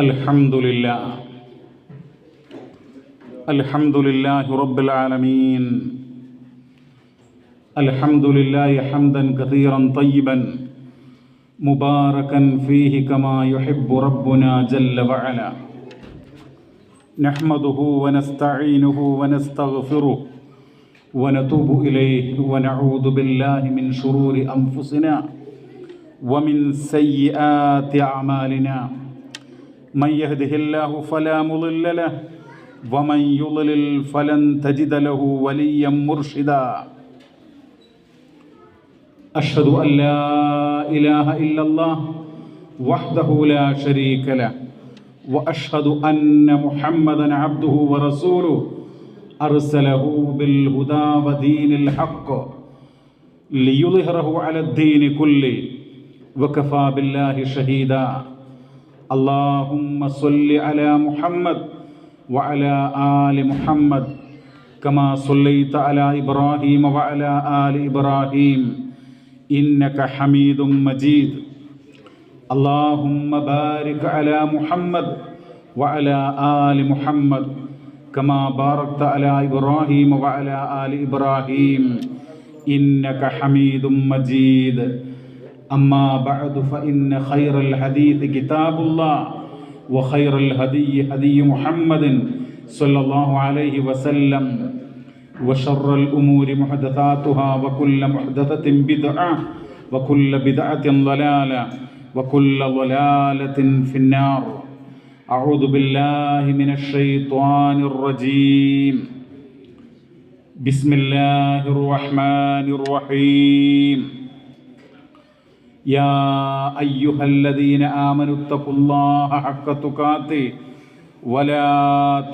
അൽഹംദുലില്ലാഹ് അൽഹംദുലില്ലാഹി റബ്ബിൽ ആലമീൻ അൽഹംദുലില്ലാഹി ഹംദൻ കസീറൻ തയ്യിബൻ മുബാറകൻ ഫീഹി കമാ യുഹിബ്ബു റബ്ബുനാ ജല്ല വഅല നഹ്മദുഹു വനസ്തഈനുഹു വനസ്തഗ്ഫിറുഹു വനതൂബു ഇലൈഹി വനഊദു ബില്ലാഹി മിൻ ശുറൂരി അൻഫുസിനാ വമിൻ സയ്യിആതി അഅമാലിനാ من يهده الله فلا مضل له ومن يضلل فلن تجد له وليا مرشدا أشهد أن لا إله إلا الله وحده لا شريك له وأشهد أن محمدا عبده ورسوله أرسله بالهدى ودين الحق ليظهره على الدين كله وكفى بالله شهيدا اللهم صل على محمد وعلى آل محمد كما صليت على إبراهيم وعلى آل إبراهيم إنك حميد مجيد اللهم بارك على محمد وعلى آل محمد كما باركت على إبراهيم وعلى آل إبراهيم إنك حميد مجيد أما بعد فإن خير الحديث كتاب الله وخير الهدي هدي محمد صلى الله عليه وسلم وشر الأمور محدثاتها وكل محدثة بدعة وكل بدعة ضلالة وكل ضلالة في النار أعوذ بالله من الشيطان الرجيم بسم الله الرحمن الرحيم يا أيها الذين آمنوا اتقوا الله حق تقاته ولا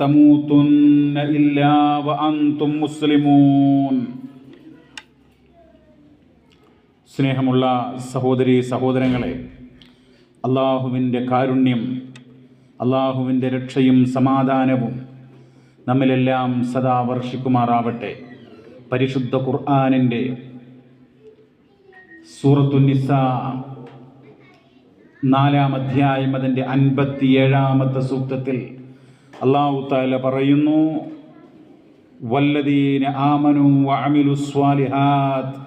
تموتن إلا وأنتم مسلمون. സ്നേഹമുള്ള സഹോദരീ സഹോദരങ്ങളെ, അള്ളാഹുവിൻ്റെ കാരുണ്യം, അള്ളാഹുവിൻ്റെ രക്ഷയും സമാധാനവും നമ്മിലെല്ലാം സദാ വർഷിക്കുമാറാവട്ടെ. പരിശുദ്ധ ഖുർആനിൻ്റെ സൂറത്തു നിസാ 4-ാം അധ്യായം അതിൻ്റെ 57-ാമത്തെ സൂക്തത്തിൽ അല്ലാഹു തആല പറയുന്നു, വല്ലദീന ആമനു വഅമിലുസ്വാലിഹാത്ത്,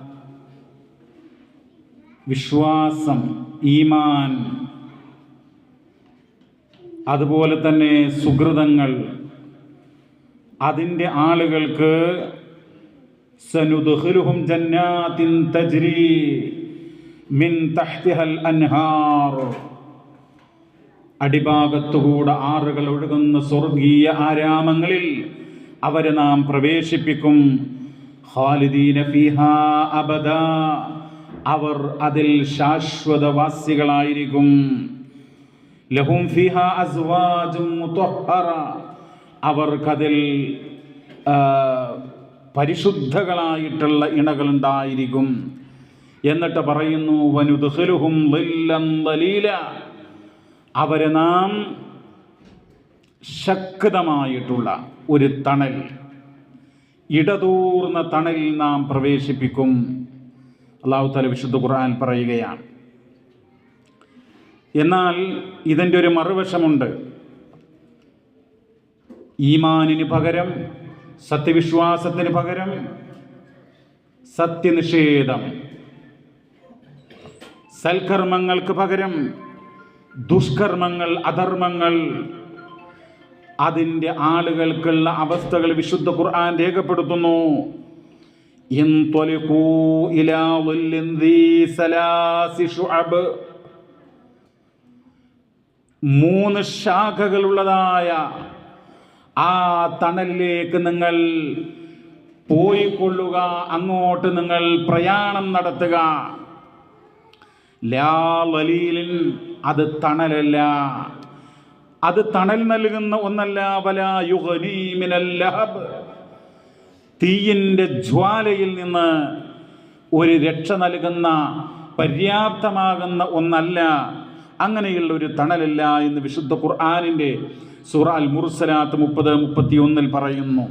വിശ്വാസം, ഈമാൻ, അതുപോലെ തന്നെ സുകൃതങ്ങൾ, അതിൻ്റെ ആളുകൾക്ക് സനുദ്ഖിലുഹും ജന്നാത്തിൻ തജ്രി മിൻ തഹ്തിഹൽ അൻഹാർ, അടിഭാഗത്തുകൂടെ ആറുകൾ ഒഴുകുന്ന സ്വർഗീയ ആരാമങ്ങളിൽ അവരെ നാം പ്രവേശിപ്പിക്കും. ഖാലിദീന ഫീഹാ അബദാ, അവർ അതിൽ ശാശ്വതവാസികളായിരിക്കും. ലഹും ഫീഹാ അസ്വാജും മുതഹ്ഹറ, അവർക്കതിൽ പരിശുദ്ധകളായിട്ടുള്ള ഇണകളുണ്ടായിരിക്കും. എന്നിട്ട് പറയുന്നു, വനുദ്ഖിലുഹും ളില്ലൻ ളലീല, അവരെ നാം ശക്തമായിട്ടുള്ള ഒരു തണൽ, ഇടതൂർന്ന തണലിൽ നാം പ്രവേശിപ്പിക്കും. അല്ലാഹു തആല വിശുദ്ധ ഖുർആൻ പറയുകയാണ്. എന്നാൽ ഇതിൻ്റെ ഒരു മറുവശമുണ്ട്. ഈമാനിന് പകരം, സത്യവിശ്വാസത്തിന് പകരം സത്യനിഷേധം, സൽക്കർമ്മങ്ങൾക്ക് പകരം ദുഷ്കർമ്മങ്ങൾ, അധർമ്മങ്ങൾ, അതിൻ്റെ ആളുകൾക്കുള്ള അവസ്ഥകൾ വിശുദ്ധ ഖുർആൻ രേഖപ്പെടുത്തുന്നു. ഇൻതലിഖൂ ഇലാ ളില്ലിൻ ദീ സലാസി ശുഅബ്, 3 ശാഖകളുള്ളതായ ആ തണലിലേക്ക് നിങ്ങൾ പോയിക്കൊള്ളുക, അങ്ങോട്ട് നിങ്ങൾ പ്രയാണം നടത്തുക. ലാ ളലീലിൻ, അത് തണലല്ല, അത് തണൽ നൽകുന്ന ഒന്നല്ല. വലാ യുഗ്നീ മിനൽ ലഹബ്, തീയിൻ്റെ ജ്വാലയിൽ നിന്ന് ഒരു രക്ഷ നൽകുന്ന, പര്യാപ്തമാകുന്ന ഒന്നല്ല. അങ്ങനെയുള്ള ഒരു തണലല്ല എന്ന് വിശുദ്ധ ഖുർആനിൻ്റെ സൂറ അൽ മുർസലാത്ത് 30-31 പറയുന്നു.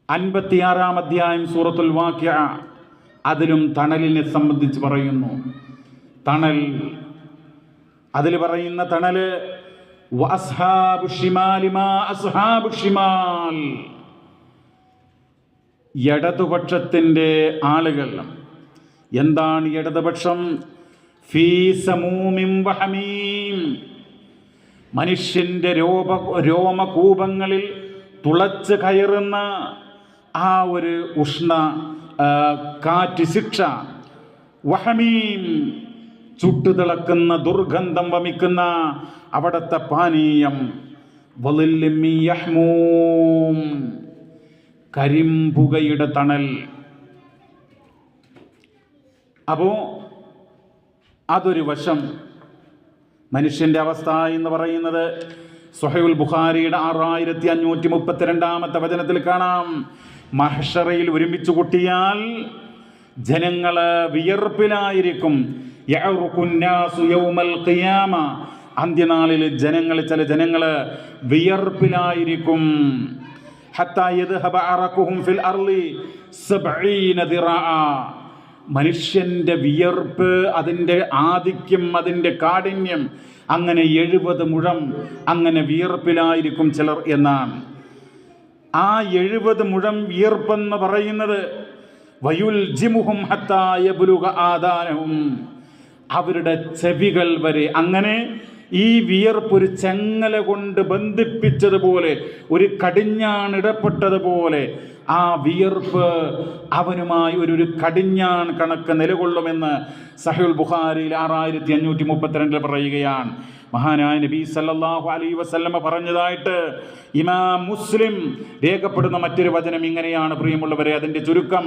56-ാം അധ്യായം സൂറത്തുൽ വാഖിഅ, അതിലും തണലിനെ സംബന്ധിച്ച് പറയുന്നു. തണൽ അതിൽ പറയുന്ന തണല് വഅസ്ഹാബു ശിമാലി മാ അസ്ഹാബു ശിമാൽ, ഇടതുപക്ഷത്തിൻ്റെ ആളുകൾ. എന്താണ് ഇടതുപക്ഷം? ഫീ സമൂമിൻ വഹമീം, മനുഷ്യൻ്റെ രോമകൂപങ്ങളിൽ തുളച്ച് കയറുന്ന ആ ഒരു ഉഷ്ണ കാറ്റ് ശിക്ഷ. വഹമീം, ചുട്ടുതിളക്കുന്ന ദുർഗന്ധം വമിക്കുന്ന അവിടുത്തെ പാനീയം. വളില്ലിൻ മിൻ യഹ്മൂം, കരിമ്പുകയുടെ തണൽ. അപ്പോൾ അതൊരു വശം. മനുഷ്യൻ്റെ അവസ്ഥ എന്ന് പറയുന്നത് സ്വഹീഹുൽ ബുഖാരിയുടെ 6532 വചനത്തിൽ കാണാം. മഹ്ശറയിൽ ഒരുമിച്ച് കൂട്ടിയാൽ ജനങ്ങൾ വിയർപ്പിലായിരിക്കും. യഅറുഖുന്നാസു യൗമൽ ഖിയാമ, അന്ത്യനാളിൽ ചില ജനങ്ങൾ വിയർപ്പിലായിരിക്കും. ഹത്താ യദ്ഹബ അറഖുഹും ഫിൽ അർളി 70 ദിറാഅ, മനുഷ്യൻ്റെ വിയർപ്പ്, അതിൻ്റെ ആധിക്യം, അതിൻ്റെ കാഠിന്യം അങ്ങനെ 70 മുഴം അങ്ങനെ വിയർപ്പിലായിരിക്കും ചിലർ എന്നാണ്. ആ 70 മുഴം വിയർപ്പെന്ന് പറയുന്നത് വയുൽജിമുഹും ഹത്താ യബ്ലുഗ ആദാനഹും, അവരുടെ ചെവികൾ വരെ. അങ്ങനെ ഈ വിയർപ്പ് ഒരു ചെങ്ങല കൊണ്ട് ബന്ധിപ്പിച്ചതുപോലെ, ഒരു കടിഞ്ഞാൺ ഇടപെട്ടതുപോലെ ആ വിയർപ്പ് അവനുമായി ഒരു കടിഞ്ഞാൺ കണക്ക് നിലകൊള്ളുമെന്ന് സഹീഹുൽ ബുഖാരിയിൽ 6532 പറയുകയാണ്. മഹാനായ നബി സല്ലല്ലാഹു അലൈഹി വസല്ലമ പറഞ്ഞതായിട്ട് ഇമാം മുസ്ലിം രേഖപ്പെടുന്ന മറ്റൊരു വചനം ഇങ്ങനെയാണ്. പ്രിയമുള്ളവരെ, അതിൻ്റെ ചുരുക്കം: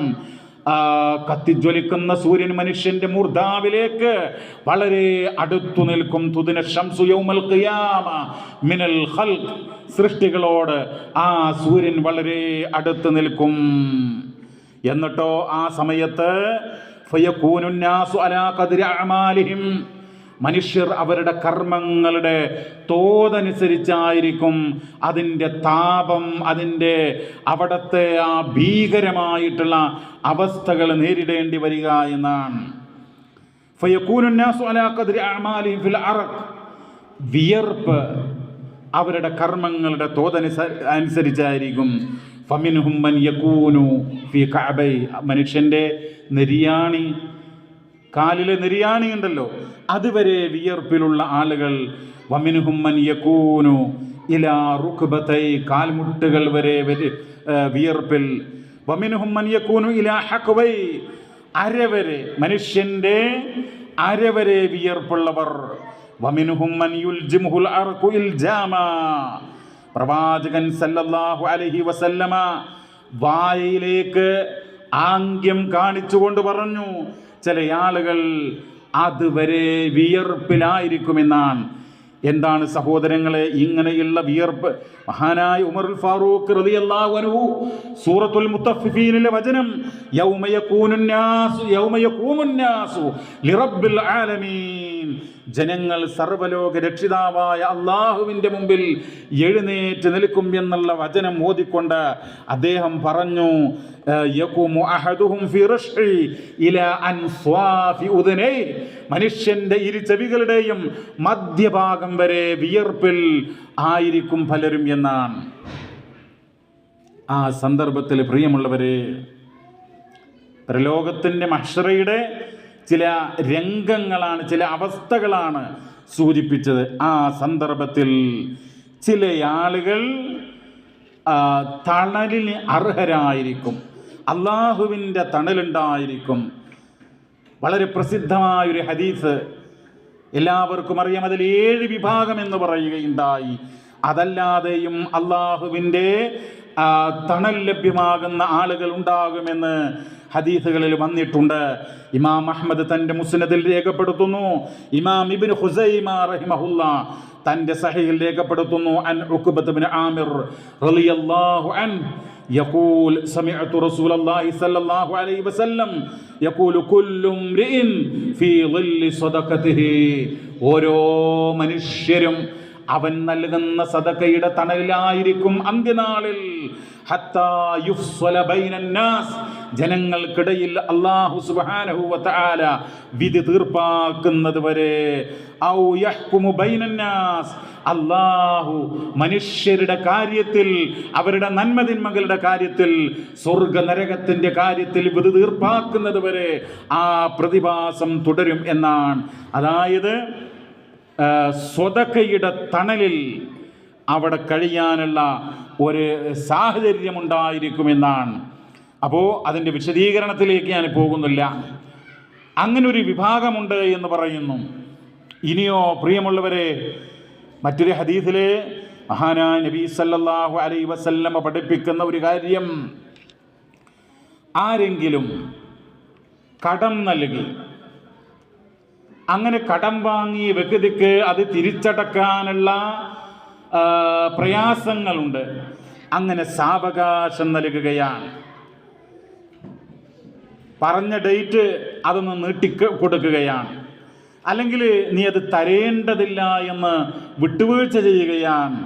കത്തിജ്വലിക്കുന്ന സൂര്യൻ മനുഷ്യന്റെ മൂർധാവിലേക്ക് വളരെ അടുത്തു നിൽക്കും. തുദിന ശംസു യൗമൽ ഖിയാമ മിനൽ ഖൽഖ്, സൃഷ്ടികളോട് ആ സൂര്യൻ വളരെ അടുത്ത് നിൽക്കും. എന്നിട്ടോ ആ സമയത്ത് ഫയകൂനുൻ നാസു അലാ ഖദ്രി അഅമാലിഹിം, മനുഷ്യർ അവരുടെ കർമ്മങ്ങളുടെ തോതനുസരിച്ചായിരിക്കും അതിൻ്റെ താപം, അതിൻ്റെ അവിടത്തെ ആ ഭീകരമായിട്ടുള്ള അവസ്ഥകൾ നേരിടേണ്ടി വരിക എന്നാണ്. ഫയകൂനുൻ നാസു അലാ ഖദ്രി അഅമാലിഹിം ഫിൽ അറഖ്, വിയർപ്പ് അവരുടെ കർമ്മങ്ങളുടെ തോതനുസരിച്ചായിരിക്കും. ഫമിൻഹും മൻ യകൂനു ഫീ കഅബൈ, മനുഷ്യൻ്റെ നെരിയാണി, കാലിലെ നെരിയാണി ഉണ്ടല്ലോ, അതുവരെ വിയർപ്പിലുള്ള ആളുകൾ. വമിൻഹും മൻ യകൂനു ഇലാ റുക്ബതൈ, കാൽമുട്ടുകൾ വരെ വിയർപ്പിൽ. വമിൻഹും മൻ യകൂനു ഇലാ ഹഖ്വൈ, അരവരെ, മനുഷ്യൻ്റെ അരവരെ വിയർപ്പുള്ളവർ. വമിൻഹും മൻ യുൽജിമുൽ അർഖു ഇൽജാമാ, പ്രവാചകൻ സല്ലല്ലാഹു അലൈഹി വസല്ലമ വായയിലേക്ക് ആംഗ്യം കാണിച്ചുകൊണ്ട് പറഞ്ഞു, ചില ആളുകൾ അതുവരെ വിയർപ്പിലായിരിക്കുമെന്നാണ്. എന്താണ് സഹോദരങ്ങളെ ഇങ്ങനെയുള്ള വിയർപ്പ്? മഹാനായ ഉമറുൽ ഫാറൂഖ് റളിയല്ലാഹു അൻഹു സൂറത്തുൽ മുത്തഫിഫീനിലെ വചനം, യൗമ യഖൂമുൻ നാസു ലിറബ്ബിൽ ആലമീൻ, ജനങ്ങൾ സർവ്വലോക രക്ഷിതാവായ അള്ളാഹുവിൻ്റെ മുമ്പിൽ എഴുന്നേറ്റ് നിൽക്കും എന്നുള്ള വചനം ഓതിക്കൊണ്ട് അദ്ദേഹം പറഞ്ഞു, യഖൂമു അഹദുഹും ഫി റശ്ഇ ഇലാ അൻസ്വാഫി ഉദനൈ, മനുഷ്യൻ്റെ ഇരു ചെവികളുടെയും മധ്യഭാഗം വരെ വിയർപ്പിൽ ആയിരിക്കും പലരും എന്നാണ്. ആ സന്ദർഭത്തിൽ പ്രിയമുള്ളവരെ, പ്രലോകത്തിൻ്റെ മഹ്ശറയുടെ ചില രംഗങ്ങളാണ്, ചില അവസ്ഥകളാണ് സൂചിപ്പിച്ചത്. ആ സന്ദർഭത്തിൽ ചില ആളുകൾ തണലിന് അർഹരായിരിക്കും, അള്ളാഹുവിൻ്റെ തണലുണ്ടായിരിക്കും. വളരെ പ്രസിദ്ധമായൊരു ഹദീസ് എല്ലാവർക്കും അറിയാം. അതിൽ 7 വിഭാഗം എന്ന് പറയുകയുണ്ടായി. അതല്ലാതെയും അള്ളാഹുവിൻ്റെ തണൽ ലഭ്യമാകുന്ന ആളുകൾ ഉണ്ടാകുമെന്ന് ഹദീസുകളിൽ വന്നിട്ടുണ്ട്. ഇമാം അഹ്മദ് തൻ്റെ മുസ്നദിൽ രേഖപ്പെടുത്തുന്നു. ഇമാം ഇബ്നു ഖുസൈമ റഹിമഹുല്ലാ തൻ്റെ സഹീഹിൽ രേഖപ്പെടുത്തുന്നു. അൻ ഉഖ്ബത്ത് ഇബ്നു ആമിർ റളിയല്ലാഹു അൻഹു യഖൂൽ സമിഅതു റസൂലല്ലാഹി സ്വല്ലല്ലാഹു അലൈഹി വസല്ലം യഖൂലു കുല്ലു ഇംറിഇൻ ഫീ ളില്ലി സദഖതിഹി, ഓരോ മനുഷ്യരും അവൻ നൽകുന്ന സദഖയുടെ തണലിലായിരിക്കും അന്ത്യനാളിൽ. ഹത്താ യുഫ്സല ബൈനൻ നാസ്, ജനങ്ങൾക്കിടയിൽ അല്ലാഹു സുബ്ഹാനഹു വ തആല വിധി തീർപ്പാക്കുന്നത് വരെ. ഔ യഹ്കുമു ബൈനന്നാസ്, അല്ലാഹു മനുഷ്യരുടെ കാര്യത്തിൽ, അവരുടെ നന്മതിന്മകളുടെ കാര്യത്തിൽ, സ്വർഗ നരകത്തിന്റെ കാര്യത്തിൽ വിധി തീർപ്പാക്കുന്നത് വരെ ആ പ്രതിഭാസം തുടരും എന്നാണ്. അതായത് സ്വതക്കയുടെ തണലിൽ അവിടെ കഴിയാനുള്ള ഒരു സാഹചര്യമുണ്ടായിരിക്കുമെന്നാണ്. അപ്പോൾ അതിൻ്റെ വിശദീകരണത്തിലേക്ക് ഞാൻ പോകുന്നില്ല. അങ്ങനൊരു വിഭാഗമുണ്ട് എന്ന് പറയുന്നു. ഇനിയോ പ്രിയമുള്ളവരെ, മറ്റൊരു ഹദീസിലെ മഹാനായ നബി സല്ലല്ലാഹു അലൈഹി വസല്ലമ പഠിപ്പിക്കുന്ന ഒരു കാര്യം, ആരെങ്കിലും കടം നൽകി, അങ്ങനെ കടം വാങ്ങിയ വ്യക്തിക്ക് അത് തിരിച്ചടക്കാനുള്ള പ്രയാസങ്ങളുണ്ട്, അങ്ങനെ സാവകാശം നൽകുകയാണ്. പറഞ്ഞ ഡേറ്റ് അതൊന്ന് നീട്ടിക്കൊടുക്കുകയാണ്, അല്ലെങ്കിൽ നീ അത് തരേണ്ടതില്ല എന്ന് വിട്ടുവീഴ്ച ചെയ്യുകയാണ്.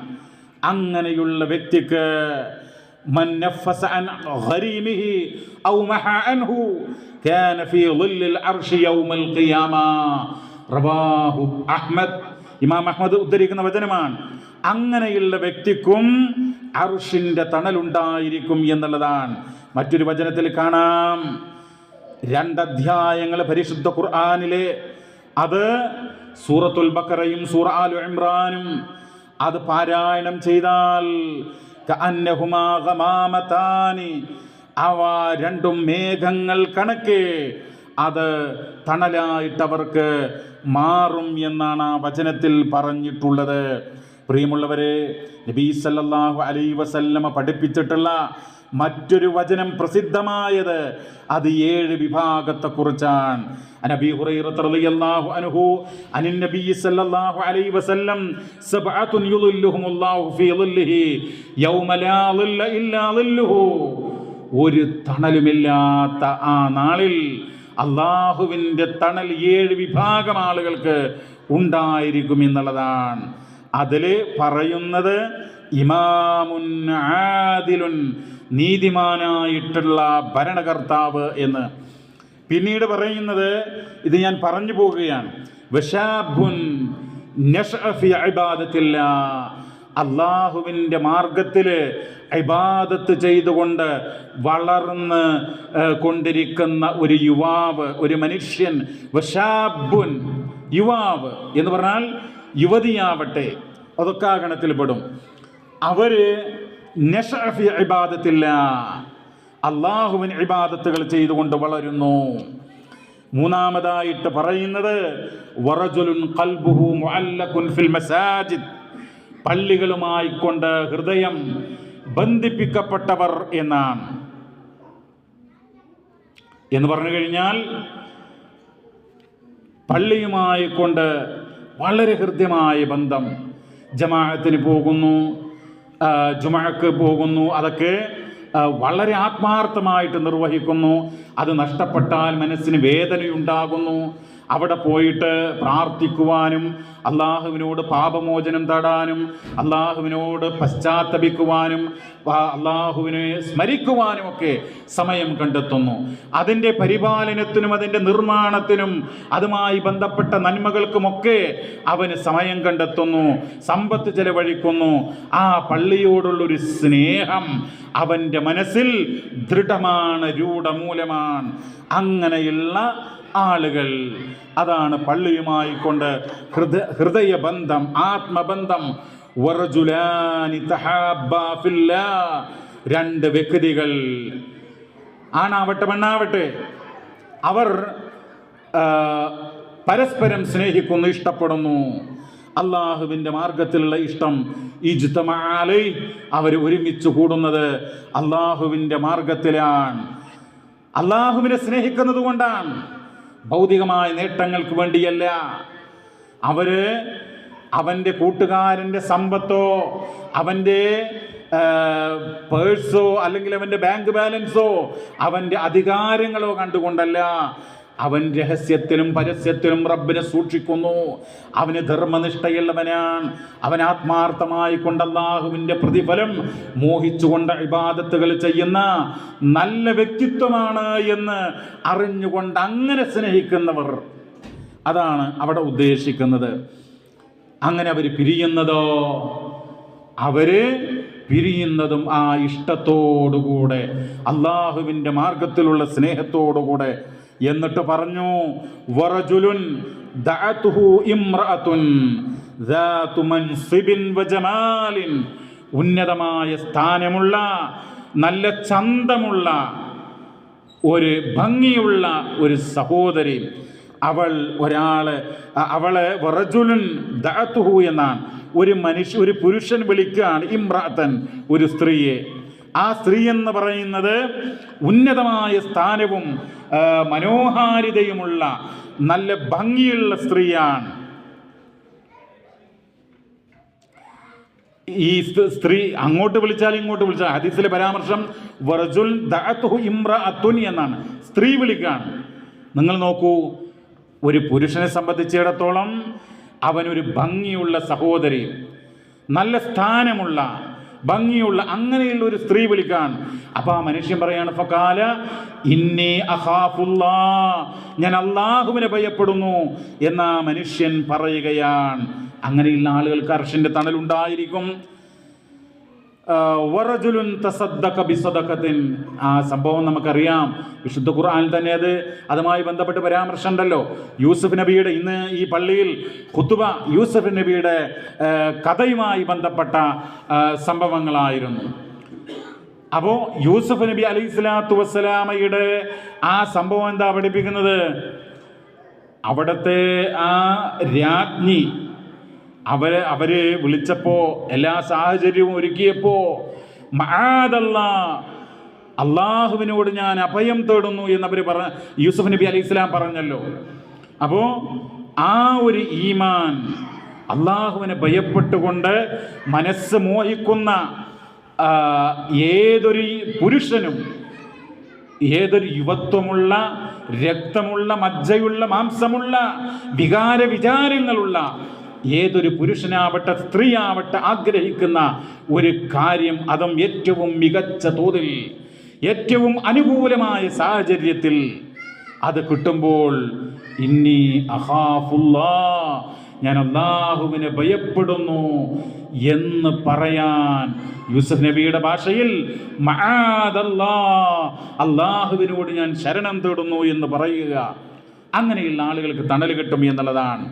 അങ്ങനെയുള്ള വ്യക്തിക്ക് മൻ നഫസ അൻ ഗരീമിഹി ഔ മഹ അൻഹു കാന ഫീ ളിൽ അർശി യൗമൽ ഖിയാമ. റവാഹു അഹ്മദ്, ഇമാം അഹ്മദ് ഉദ്ധരിക്കുന്ന വചനമാണ്. അങ്ങനെയുള്ള വ്യക്തിക്കും അർശിന്റെ തണലുണ്ടായിരിക്കും എന്നുള്ളതാണ്. മറ്റൊരു വചനത്തിൽ കാണാം, 2 അധ്യായങ്ങൾ പരിശുദ്ധ ഖുർആനിലെ, അത് സൂറത്തുൽ ബഖറയും സൂറ ആലു ഇംറാനും, അത് പാരായണം ചെയ്താൽ കഅന്നഹുമാ ഗമാമതാനി, അവ 2 മേഘങ്ങൾ കണക്കെ അത് തണലായിട്ടവർക്ക് മാറും എന്നാണ് ആ വചനത്തിൽ പറഞ്ഞിട്ടുള്ളത്. പ്രിയമുള്ളവരെ, നബി സല്ലല്ലാഹു അലൈഹി വസല്ലമ പഠിപ്പിച്ചിട്ടുള്ള മറ്റൊരു വചനം പ്രസിദ്ധമായത് അത് 7 വിഭാഗത്തെക്കുറിച്ചാണ്. നബി ഹുറൈറ റളിയല്ലാഹു അൻഹു അനിൻ നബി സല്ലല്ലാഹു അലൈഹി വസല്ലം സബ്അത്തുൻ യുളില്ലുഹുമുല്ലാഹു ഫീ ളില്ലിഹി യൗമ ലാ ളില്ല ഇല്ലാ ളില്ലുഹു. ഒരു തണലുമില്ലാത്ത ആ നാളിൽ അല്ലാഹുവിൻ്റെ തണൽ 7 വിഭാഗം ആളുകൾക്ക് ഉണ്ടായിരിക്കും എന്നുള്ളതാണ്. അതിൽ പറയുന്നത് ഇമാമുൻ ആദിലുൻ, നീതിമാനായിട്ടുള്ള ഭരണകർത്താവ് എന്ന്. പിന്നീട് പറയുന്നത്, ഇത് ഞാൻ പറഞ്ഞു പോവുകയാണ്, വശാബുൻ നശഅ ഫി ഇബാദത്തില്ലാഹ്, അല്ലാഹുവിൻ്റെ മാർഗത്തിൽ ഇബാദത്ത് ചെയ്തുകൊണ്ട് വളർന്ന് കൊണ്ടിരിക്കുന്ന ഒരു യുവാവ്, ഒരു മനുഷ്യൻ. വശാബുൻ, യുവാവ് എന്ന് പറഞ്ഞാൽ യുവതിയാവട്ടെ, അതൊക്കെ ആ ഗണത്തിൽപ്പെടും. അവര് നശഅ ഫി ഇബാദത്തില്ലാഹ്, അല്ലാഹുവിന് ഇബാദത്തുകൾ ചെയ്തുകൊണ്ട് വളരുന്നു. മൂന്നാമതായിട്ട് പറയുന്നത് വറജുലുൻ ഖൽബുഹു മുഅല്ലഖുൻ ഫിൽ മസാജിദ്, പള്ളികളുമായി കൊണ്ട് ഹൃദയം ബന്ധിപ്പിക്കപ്പെട്ടവർ എന്നാണ്. എന്ന് പറഞ്ഞു കഴിഞ്ഞാൽ പള്ളിയുമായി കൊണ്ട് വളരെ ഹൃദ്യമായ ബന്ധം, ജമാഅത്തിന് പോകുന്നു, ജുമഅക്ക് പോകുന്നു, അതൊക്കെ വളരെ ആത്മാർത്ഥമായിട്ട് നിർവഹിക്കുന്നു. അത് നഷ്ടപ്പെട്ടാൽ മനസ്സിന് വേദനയുണ്ടാകുന്നു. അവിടെ പോയിട്ട് പ്രാർത്ഥിക്കുവാനും അള്ളാഹുവിനോട് പാപമോചനം തേടാനും അള്ളാഹുവിനോട് പശ്ചാത്തപിക്കുവാനും അള്ളാഹുവിനെ സ്മരിക്കുവാനുമൊക്കെ സമയം കണ്ടെത്തുന്നു. അതിൻ്റെ പരിപാലനത്തിനും അതിൻ്റെ നിർമ്മാണത്തിനും അതുമായി ബന്ധപ്പെട്ട നന്മകൾക്കുമൊക്കെ അവന് സമയം കണ്ടെത്തുന്നു, സമ്പത്ത് ചെലവഴിക്കുന്നു. ആ പള്ളിയോടുള്ളൊരു സ്നേഹം അവൻ്റെ മനസ്സിൽ ദൃഢമാണ്, രൂഢമൂലമാണ്. അങ്ങനെയുള്ള ആളുകൾ, അതാണ് പള്ളിയുമായി കൊണ്ട് ഹൃദയബന്ധം, ആത്മബന്ധം. വറജുലാനി തഹാബ്ബാ ഫില്ലാഹ്, 2 വ്യക്തികൾ, ആണാവട്ടെ പെണ്ണാവട്ടെ, അവർ പരസ്പരം സ്നേഹിക്കുന്നു, ഇഷ്ടപ്പെടുന്നു. അള്ളാഹുവിൻ്റെ മാർഗത്തിലുള്ള ഇഷ്ടം. ഇജ്തമഅ അലൈഹി, അവർ ഒരുമിച്ച് കൂടുന്നത് അള്ളാഹുവിൻ്റെ മാർഗത്തിലാണ്, അള്ളാഹുവിനെ സ്നേഹിക്കുന്നത് കൊണ്ടാണ്, ഭൗതികമായ നേട്ടങ്ങൾക്ക് വേണ്ടിയല്ല. അവര് അവൻ്റെ കൂട്ടുകാരൻ്റെ സമ്പത്തോ അവൻ്റെ പേഴ്സോ അല്ലെങ്കിൽ അവൻ്റെ ബാങ്ക് ബാലൻസോ അവൻ്റെ അധികാരങ്ങളോ കണ്ടുകൊണ്ടല്ല, അവൻ രഹസ്യത്തിലും പരസ്യത്തിലും റബ്ബിനെ സൂക്ഷിക്കുന്നു. അവന് ധർമ്മനിഷ്ഠയുള്ളവനാണ്. അവൻ ആത്മാർത്ഥമായി കൊണ്ട് അല്ലാഹുവിൻ്റെ പ്രതിഫലം മോഹിച്ചുകൊണ്ട് ഇബാദത്തുകൾ ചെയ്യുന്ന നല്ല വ്യക്തിത്വമാണ് എന്ന് അറിഞ്ഞുകൊണ്ട് അങ്ങനെ സ്നേഹിക്കുന്നവർ, അതാണ് അവിടെ ഉദ്ദേശിക്കുന്നത്. അങ്ങനെ അവർ പിരിയുന്നതും ആ ഇഷ്ടത്തോടുകൂടെ, അള്ളാഹുവിൻ്റെ മാർഗത്തിലുള്ള സ്നേഹത്തോടുകൂടെ. എന്നിട്ട് പറഞ്ഞു, വറജുലുൻ ദഅതുഹു ഇംറഅതുൻ ദാതു മൻസിബിൻ വജമാലിൻ, ഉന്നതമായ സ്ഥാനമുള്ള നല്ല ചന്തമുള്ള ഒരു ഭംഗിയുള്ള ഒരു സഹോദരി, അവളെ വറജുലുൻ ദഅതുഹു എന്നാണ് ഒരു പുരുഷൻ വിളിക്കുകയാണ് ഇംറഅതൻ, ഒരു സ്ത്രീയെ. ആ സ്ത്രീ എന്ന് പറയുന്നത് ഉന്നതമായ സ്ഥാനവും മനോഹാരിതയുമുള്ള നല്ല ഭംഗിയുള്ള സ്ത്രീയാണ്. ഈ സ്ത്രീ അങ്ങോട്ട് വിളിച്ചാൽ ഇങ്ങോട്ട് വിളിച്ചാൽ, ഹദീസിലെ പരാമർശം വറജുൽ ദഅതുഹു ഇംറഅത്തുൻ എന്നാണ്, സ്ത്രീ വിളിക്കുകയാണ്. നിങ്ങൾ നോക്കൂ, ഒരു പുരുഷനെ സംബന്ധിച്ചിടത്തോളം അവനൊരു ഭംഗിയുള്ള സഹോദരി, നല്ല സ്ഥാനമുള്ള ഭംഗിയുള്ള അങ്ങനെയുള്ള ഒരു സ്ത്രീ വിളിക്കാൻ. അപ്പൊ ആ മനുഷ്യൻ പറയാണ്, ഫഖാല ഇന്നി അഖാഫുല്ലാ, ഞാൻ അല്ലാഹുവിനെ ഭയപ്പെടുന്നു എന്ന മനുഷ്യൻ പറയുകയാണ്. അങ്ങനെയുള്ള ആളുകൾക്ക് അർശിന്റെ തണലുണ്ടായിരിക്കും. വറജുലുൻ തസദ്ദഖ ബിസദഖത്തിൻ, ആ സംഭവം നമുക്കറിയാം, വിശുദ്ധ ഖുർആനിൽ തന്നെ അതുമായി ബന്ധപ്പെട്ട് പരാമർശം ഉണ്ടല്ലോ. യൂസുഫ് നബിയുടെ, ഇന്ന് ഈ പള്ളിയിൽ ഖുതുബ യൂസുഫ് നബിയുടെ കഥയുമായി ബന്ധപ്പെട്ട സംഭവങ്ങളായിരുന്നു. അപ്പോൾ യൂസുഫ് നബി അലൈഹി സ്വലാത്തു വസ്സലാമയുടെ ആ സംഭവം എന്താ പഠിപ്പിക്കുന്നത്? അവിടുത്തെ ആ രാജ്ഞി അവര് വിളിച്ചപ്പോ, എല്ലാ സാഹചര്യവും ഒരുക്കിയപ്പോ, മആദല്ലാ, അള്ളാഹുവിനോട് ഞാൻ അഭയം തേടുന്നു എന്നവർ യൂസുഫ് നബി അലൈഹി സ്വലാം പറഞ്ഞല്ലോ. അപ്പോ ആ ഒരു ഈമാൻ, അള്ളാഹുവിനെ ഭയപ്പെട്ടുകൊണ്ട് മനസ്സ് മോഹിക്കുന്ന ഏതൊരു പുരുഷനും, ഏതൊരു യുവത്വമുള്ള, രക്തമുള്ള, മജ്ജയുള്ള, മാംസമുള്ള, വിചാരങ്ങളുള്ള ഏതൊരു പുരുഷനാവട്ടെ സ്ത്രീയാവട്ടെ ആഗ്രഹിക്കുന്ന ഒരു കാര്യം, അതും ഏറ്റവും മികച്ച തോതിൽ, ഏറ്റവും അനുകൂലമായ സാഹചര്യത്തിൽ അത് കിട്ടുമ്പോൾ, ഇന്നി അഖാഫുല്ലാ, ഞാൻ അല്ലാഹുവിനെ ഭയപ്പെടുന്നു എന്ന് പറയാൻ യൂസുഫ് നബിയുടെ ഭാഷയിൽ മആദല്ലാ, അല്ലാഹുവിനോട് ഞാൻ ശരണം തേടുന്നു എന്ന് പറയുക. അങ്ങനെയുള്ള ആളുകൾക്ക് തണൽ കിട്ടും എന്നുള്ളതാണ്.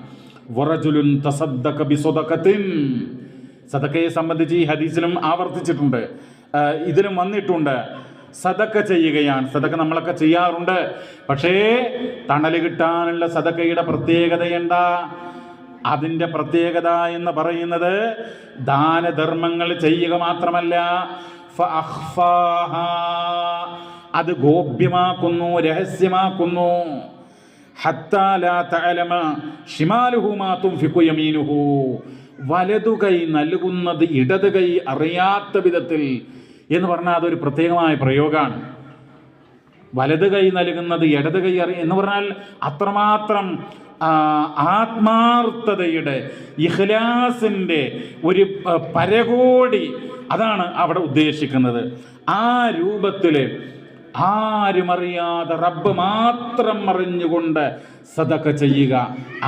വറജുലുൻ തസദ്ദഖ ബിസദഖത്തിൻ, സദഖയെ സംബന്ധിച്ച് ഈ ഹദീസിലും ആവർത്തിച്ചിട്ടുണ്ട്, ഇതിലും വന്നിട്ടുണ്ട്. സദഖ ചെയ്യുകയാണ്. സദഖ നമ്മളൊക്കെ ചെയ്യാറുണ്ട്. പക്ഷേ തണൽ കിട്ടാനുള്ള സദഖയുടെ പ്രത്യേകത എന്താ? അതിൻ്റെ പ്രത്യേകത എന്ന് പറയുന്നത് ദാനധർമ്മങ്ങൾ ചെയ്യുക മാത്രമല്ല, ഫഅഖ്ഫാഹാ, അത് ഗോപ്യമാക്കുന്നു, രഹസ്യമാക്കുന്നു. ഹത്താ ലാ തഅലമ ശിമാലുഹു മാ തുൻഫിഖു യമീനുഹു, വലതു കൈ നൽകുന്നത് ഇടത് കൈ അറിയാത്ത വിധത്തിൽ എന്ന് പറഞ്ഞാൽ അതൊരു പ്രത്യേകമായ പ്രയോഗമാണ്. വലത് കൈ നൽകുന്നത് ഇടത് കൈ എന്ന് പറഞ്ഞാൽ അത്രമാത്രം ആത്മാർത്ഥതയുടെ, ഇഖ്ലാസിൻ്റെ ഒരു പരകോടി, അതാണ് അവിടെ ഉദ്ദേശിക്കുന്നത്. ആ രൂപത്തിൽ ആരുമറിയാതെ റബ്ബ് മാത്രം അറിഞ്ഞുകൊണ്ട് സദഖ ചെയ്യുക.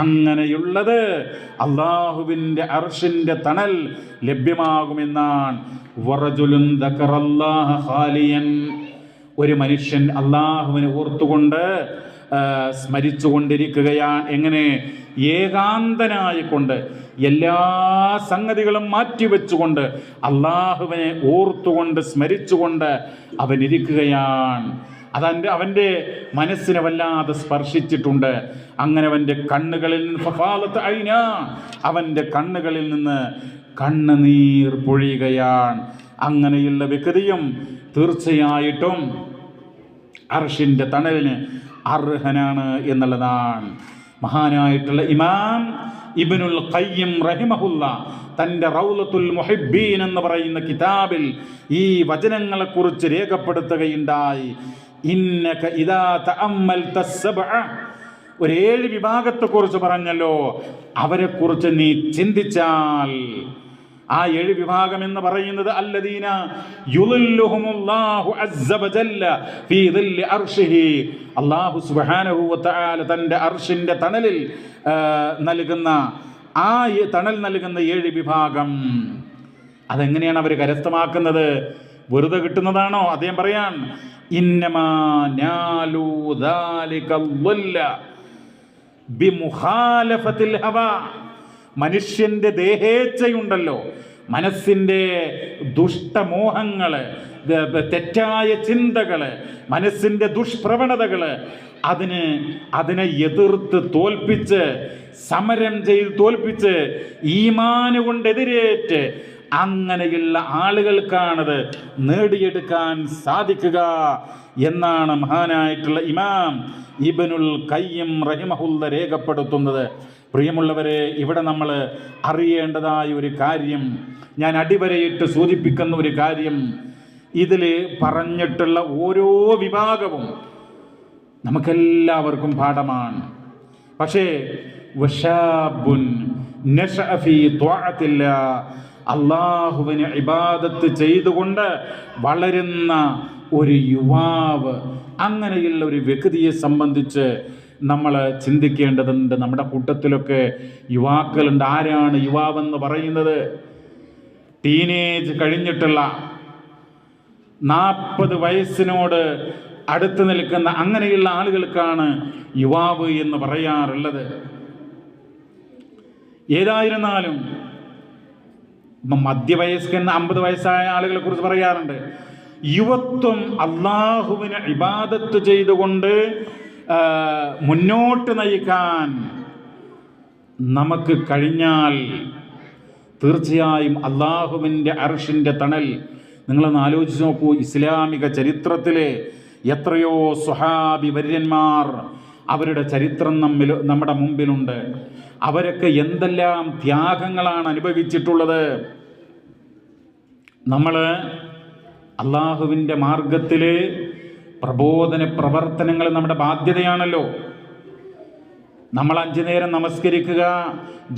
അങ്ങനെയുള്ളത് അള്ളാഹുവിൻ്റെ അർശിൻ്റെ തണൽ ലഭ്യമാകുമെന്നാണ്. വറജുലുൻ ദക്കറല്ലാഹ ഖാലിയൻ, ഒരു മനുഷ്യൻ അള്ളാഹുവിനെ ഓർത്തുകൊണ്ട് സ്മരിച്ചുകൊണ്ടിരിക്കുകയാണ്. എങ്ങനെ? ഏകാന്തനായിക്കൊണ്ട്, എല്ലാ സംഗതികളും മാറ്റിവെച്ചുകൊണ്ട് അള്ളാഹുവിനെ ഓർത്തുകൊണ്ട് സ്മരിച്ചുകൊണ്ട് അവനിരിക്കുകയാണ്. അവൻ്റെ മനസ്സിനെ വല്ലാതെ സ്പർശിച്ചിട്ടുണ്ട്. അങ്ങനെ അവൻ്റെ കണ്ണുകളിൽ നിന്ന് അവൻ്റെ കണ്ണുകളിൽ നിന്ന് കണ്ണുനീർ പൊഴിയുകയാണ്. അങ്ങനെയുള്ള വ്യക്തിയും തീർച്ചയായിട്ടും അർശിൻ്റെ തണലിന് അർഹനാണ് എന്നുള്ളതാണ്. മഹാനായിട്ടുള്ള ഇമാം ഇബ്നുൽ ഖയ്യിം റഹിമഹുല്ല തൻ്റെ റൗളത്തുൽ മുഹിബ്ബീൻ എന്ന് പറയുന്ന കിതാബിൽ ഈ വചനങ്ങളെക്കുറിച്ച് രേഖപ്പെടുത്തുകയുണ്ടായി. ഇന്നക ഇദാ തഅമ്മൽത സബ്അ ഒരു 7 വിഭാഗത്തെക്കുറിച്ച് പറഞ്ഞല്ലോ. അവരെക്കുറിച്ച് നീ ചിന്തിച്ചാൽ ആ 7 വിഭാഗം എന്ന് പറയുന്നത് അല്ലദീന യുളില്ലുഹുമുല്ലാഹു അസ്സ വജല്ല ഫീ ദില്ലി അർശിഹി, അല്ലാഹു സുബ്ഹാനഹു വ തആല തൻ്റെ അർശിൻ്റെ തണലിൽ നൽകുന്ന ആ തണൽ നൽകുന്ന 7 വിഭാഗം. അതെങ്ങനെയാണ് അവർ കരസ്ഥമാക്കുന്നത്? വെറുതെ കിട്ടുന്നതാണോ? അദ്ദേഹം പറയാൻ ഇന്നമാ നാലു ദാലിക ളല്ല ബിമുഖാലഫത്തിൽ ഹവാ. മനുഷ്യൻ്റെ ദേഹേച്ഛയുണ്ടല്ലോ, മനസ്സിൻ്റെ ദുഷ്ടമോഹങ്ങള്, തെറ്റായ ചിന്തകള്, മനസ്സിൻ്റെ ദുഷ്പ്രവണതകള്, അതിനെ എതിർത്ത് തോൽപ്പിച്ച്, സമരം ചെയ്ത് തോൽപ്പിച്ച്, ഈമാന് കൊണ്ട് എതിരേറ്റ് അങ്ങനെയുള്ള ആളുകൾക്കാണത് നേടിയെടുക്കാൻ സാധിക്കുക എന്നാണ് മഹാനായിട്ടുള്ള ഇമാം ഇബ്നുൽ ഖയ്യിം റഹിമഹുല്ല രേഖപ്പെടുത്തുന്നത്. പ്രിയമുള്ളവരെ, ഇവിടെ നമ്മൾ അറിയേണ്ടതായ ഒരു കാര്യം, ഞാൻ അടിവരയിട്ട് സൂചിപ്പിക്കുന്ന ഒരു കാര്യം, ഇതിൽ പറഞ്ഞിട്ടുള്ള ഓരോ വിഭാഗവും നമുക്കെല്ലാവർക്കും പാഠമാണ്. പക്ഷേ വശാബുൻ നശഅ ഫീ ത്വഅത്തില്ലാഹ്, അള്ളാഹുവിന് ഇബാദത്ത് ചെയ്തുകൊണ്ട് വളരുന്ന ഒരു യുവാവ്, അങ്ങനെയുള്ള ഒരു വ്യക്തിയെ സംബന്ധിച്ച് നമ്മൾ ചിന്തിക്കേണ്ടതുണ്ട്. നമ്മുടെ കൂട്ടത്തിലൊക്കെ യുവാക്കളുണ്ട്. ആരാണ് യുവാവെന്ന് പറയുന്നത്? ടീനേജ് കഴിഞ്ഞിട്ടുള്ള 40 വയസ്സിനോട് അടുത്ത് നിൽക്കുന്ന അങ്ങനെയുള്ള ആളുകൾക്കാണ് യുവാവ് എന്ന് പറയാറുള്ളത്. ഏതായിരുന്നാലും മധ്യവയസ്കൻ 50 വയസ്സായ ആളുകളെ കുറിച്ച് പറയാറുണ്ട്. യുവത്വം അള്ളാഹുവിന് ഇബാദത്ത് ചെയ്തുകൊണ്ട് മുന്നോട്ട് നയിക്കാൻ നമുക്ക് കഴിഞ്ഞാൽ തീർച്ചയായും അള്ളാഹുവിൻ്റെ അർശിൻ്റെ തണൽ. നിങ്ങളൊന്ന് ആലോചിച്ച് നോക്കൂ, ഇസ്ലാമിക ചരിത്രത്തിലെ എത്രയോ സ്വഹാബി വര്യന്മാർ, അവരുടെ ചരിത്രം നമ്മുടെ മുമ്പിലുണ്ട്. അവരൊക്കെ എന്തെല്ലാം ത്യാഗങ്ങളാണ് അനുഭവിച്ചിട്ടുള്ളത്. നമ്മൾ അള്ളാഹുവിൻ്റെ മാർഗത്തിൽ പ്രബോധന പ്രവർത്തനങ്ങൾ നമ്മുടെ ബാധ്യതയാണല്ലോ. നമ്മൾ 5 നേരം നമസ്കരിക്കുക,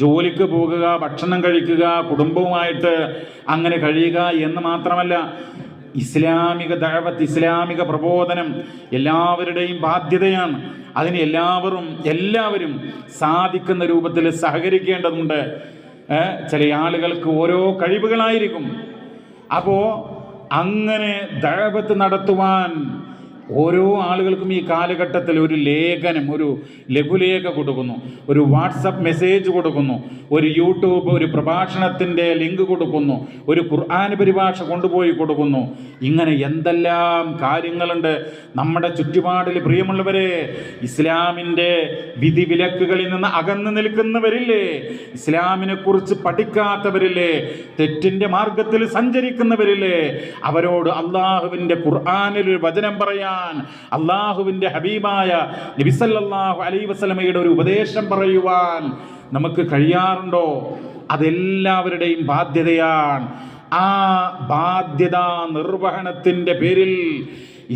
ജോലിക്ക് പോകുക, ഭക്ഷണം കഴിക്കുക, കുടുംബവുമായിട്ട് അങ്ങനെ കഴിയുക എന്ന് മാത്രമല്ല, ഇസ്ലാമിക ദഅവത്ത്, ഇസ്ലാമിക പ്രബോധനം എല്ലാവരുടെയും ബാധ്യതയാണ്. അതിന് എല്ലാവരും സാധിക്കുന്ന രൂപത്തിൽ സഹകരിക്കേണ്ടതുണ്ട്. ചില ആളുകൾക്ക് ഓരോ കഴിവുകളായിരിക്കും. അപ്പോൾ അങ്ങനെ ദഅവത്ത് നടത്തുവാൻ ഓരോ ആളുകൾക്കും ഈ കാലഘട്ടത്തിൽ ഒരു ലേഖനം, ഒരു ലഘുലേഖ കൊടുക്കുന്നു, ഒരു വാട്സപ്പ് മെസ്സേജ് കൊടുക്കുന്നു, ഒരു യൂട്യൂബ് ഒരു പ്രഭാഷണത്തിൻ്റെ ലിങ്ക് കൊടുക്കുന്നു, ഒരു ഖുർആൻ പരിഭാഷ കൊണ്ടുപോയി കൊടുക്കുന്നു. ഇങ്ങനെ എന്തെല്ലാം കാര്യങ്ങളുണ്ട് നമ്മുടെ ചുറ്റുപാടിൽ. പ്രിയമുള്ളവരെ, ഇസ്ലാമിൻ്റെ വിധിവിലക്കുകളിൽ നിന്ന് അകന്നു നിൽക്കുന്നവരില്ലേ, ഇസ്ലാമിനെ കുറിച്ച് പഠിക്കാത്തവരില്ലേ, തെറ്റിൻ്റെ മാർഗത്തിൽ സഞ്ചരിക്കുന്നവരില്ലേ, അവരോട് അള്ളാഹുവിൻ്റെ ഖുർആനിൽ ഒരു വചനം പറയാൻ, അള്ളാഹുവിൻ്റെ ഹബീബായ നബി സല്ലല്ലാഹു അലൈഹി വസല്ലമയുടെ ഒരു ഉപദേശം പറയുവാൻ നമുക്ക് കഴിയാറുണ്ടോ? അതെല്ലാവരുടെയും ബാധ്യതയാണ്. ആ ബാധ്യതാ നിർവഹണത്തിൻ്റെ പേരിൽ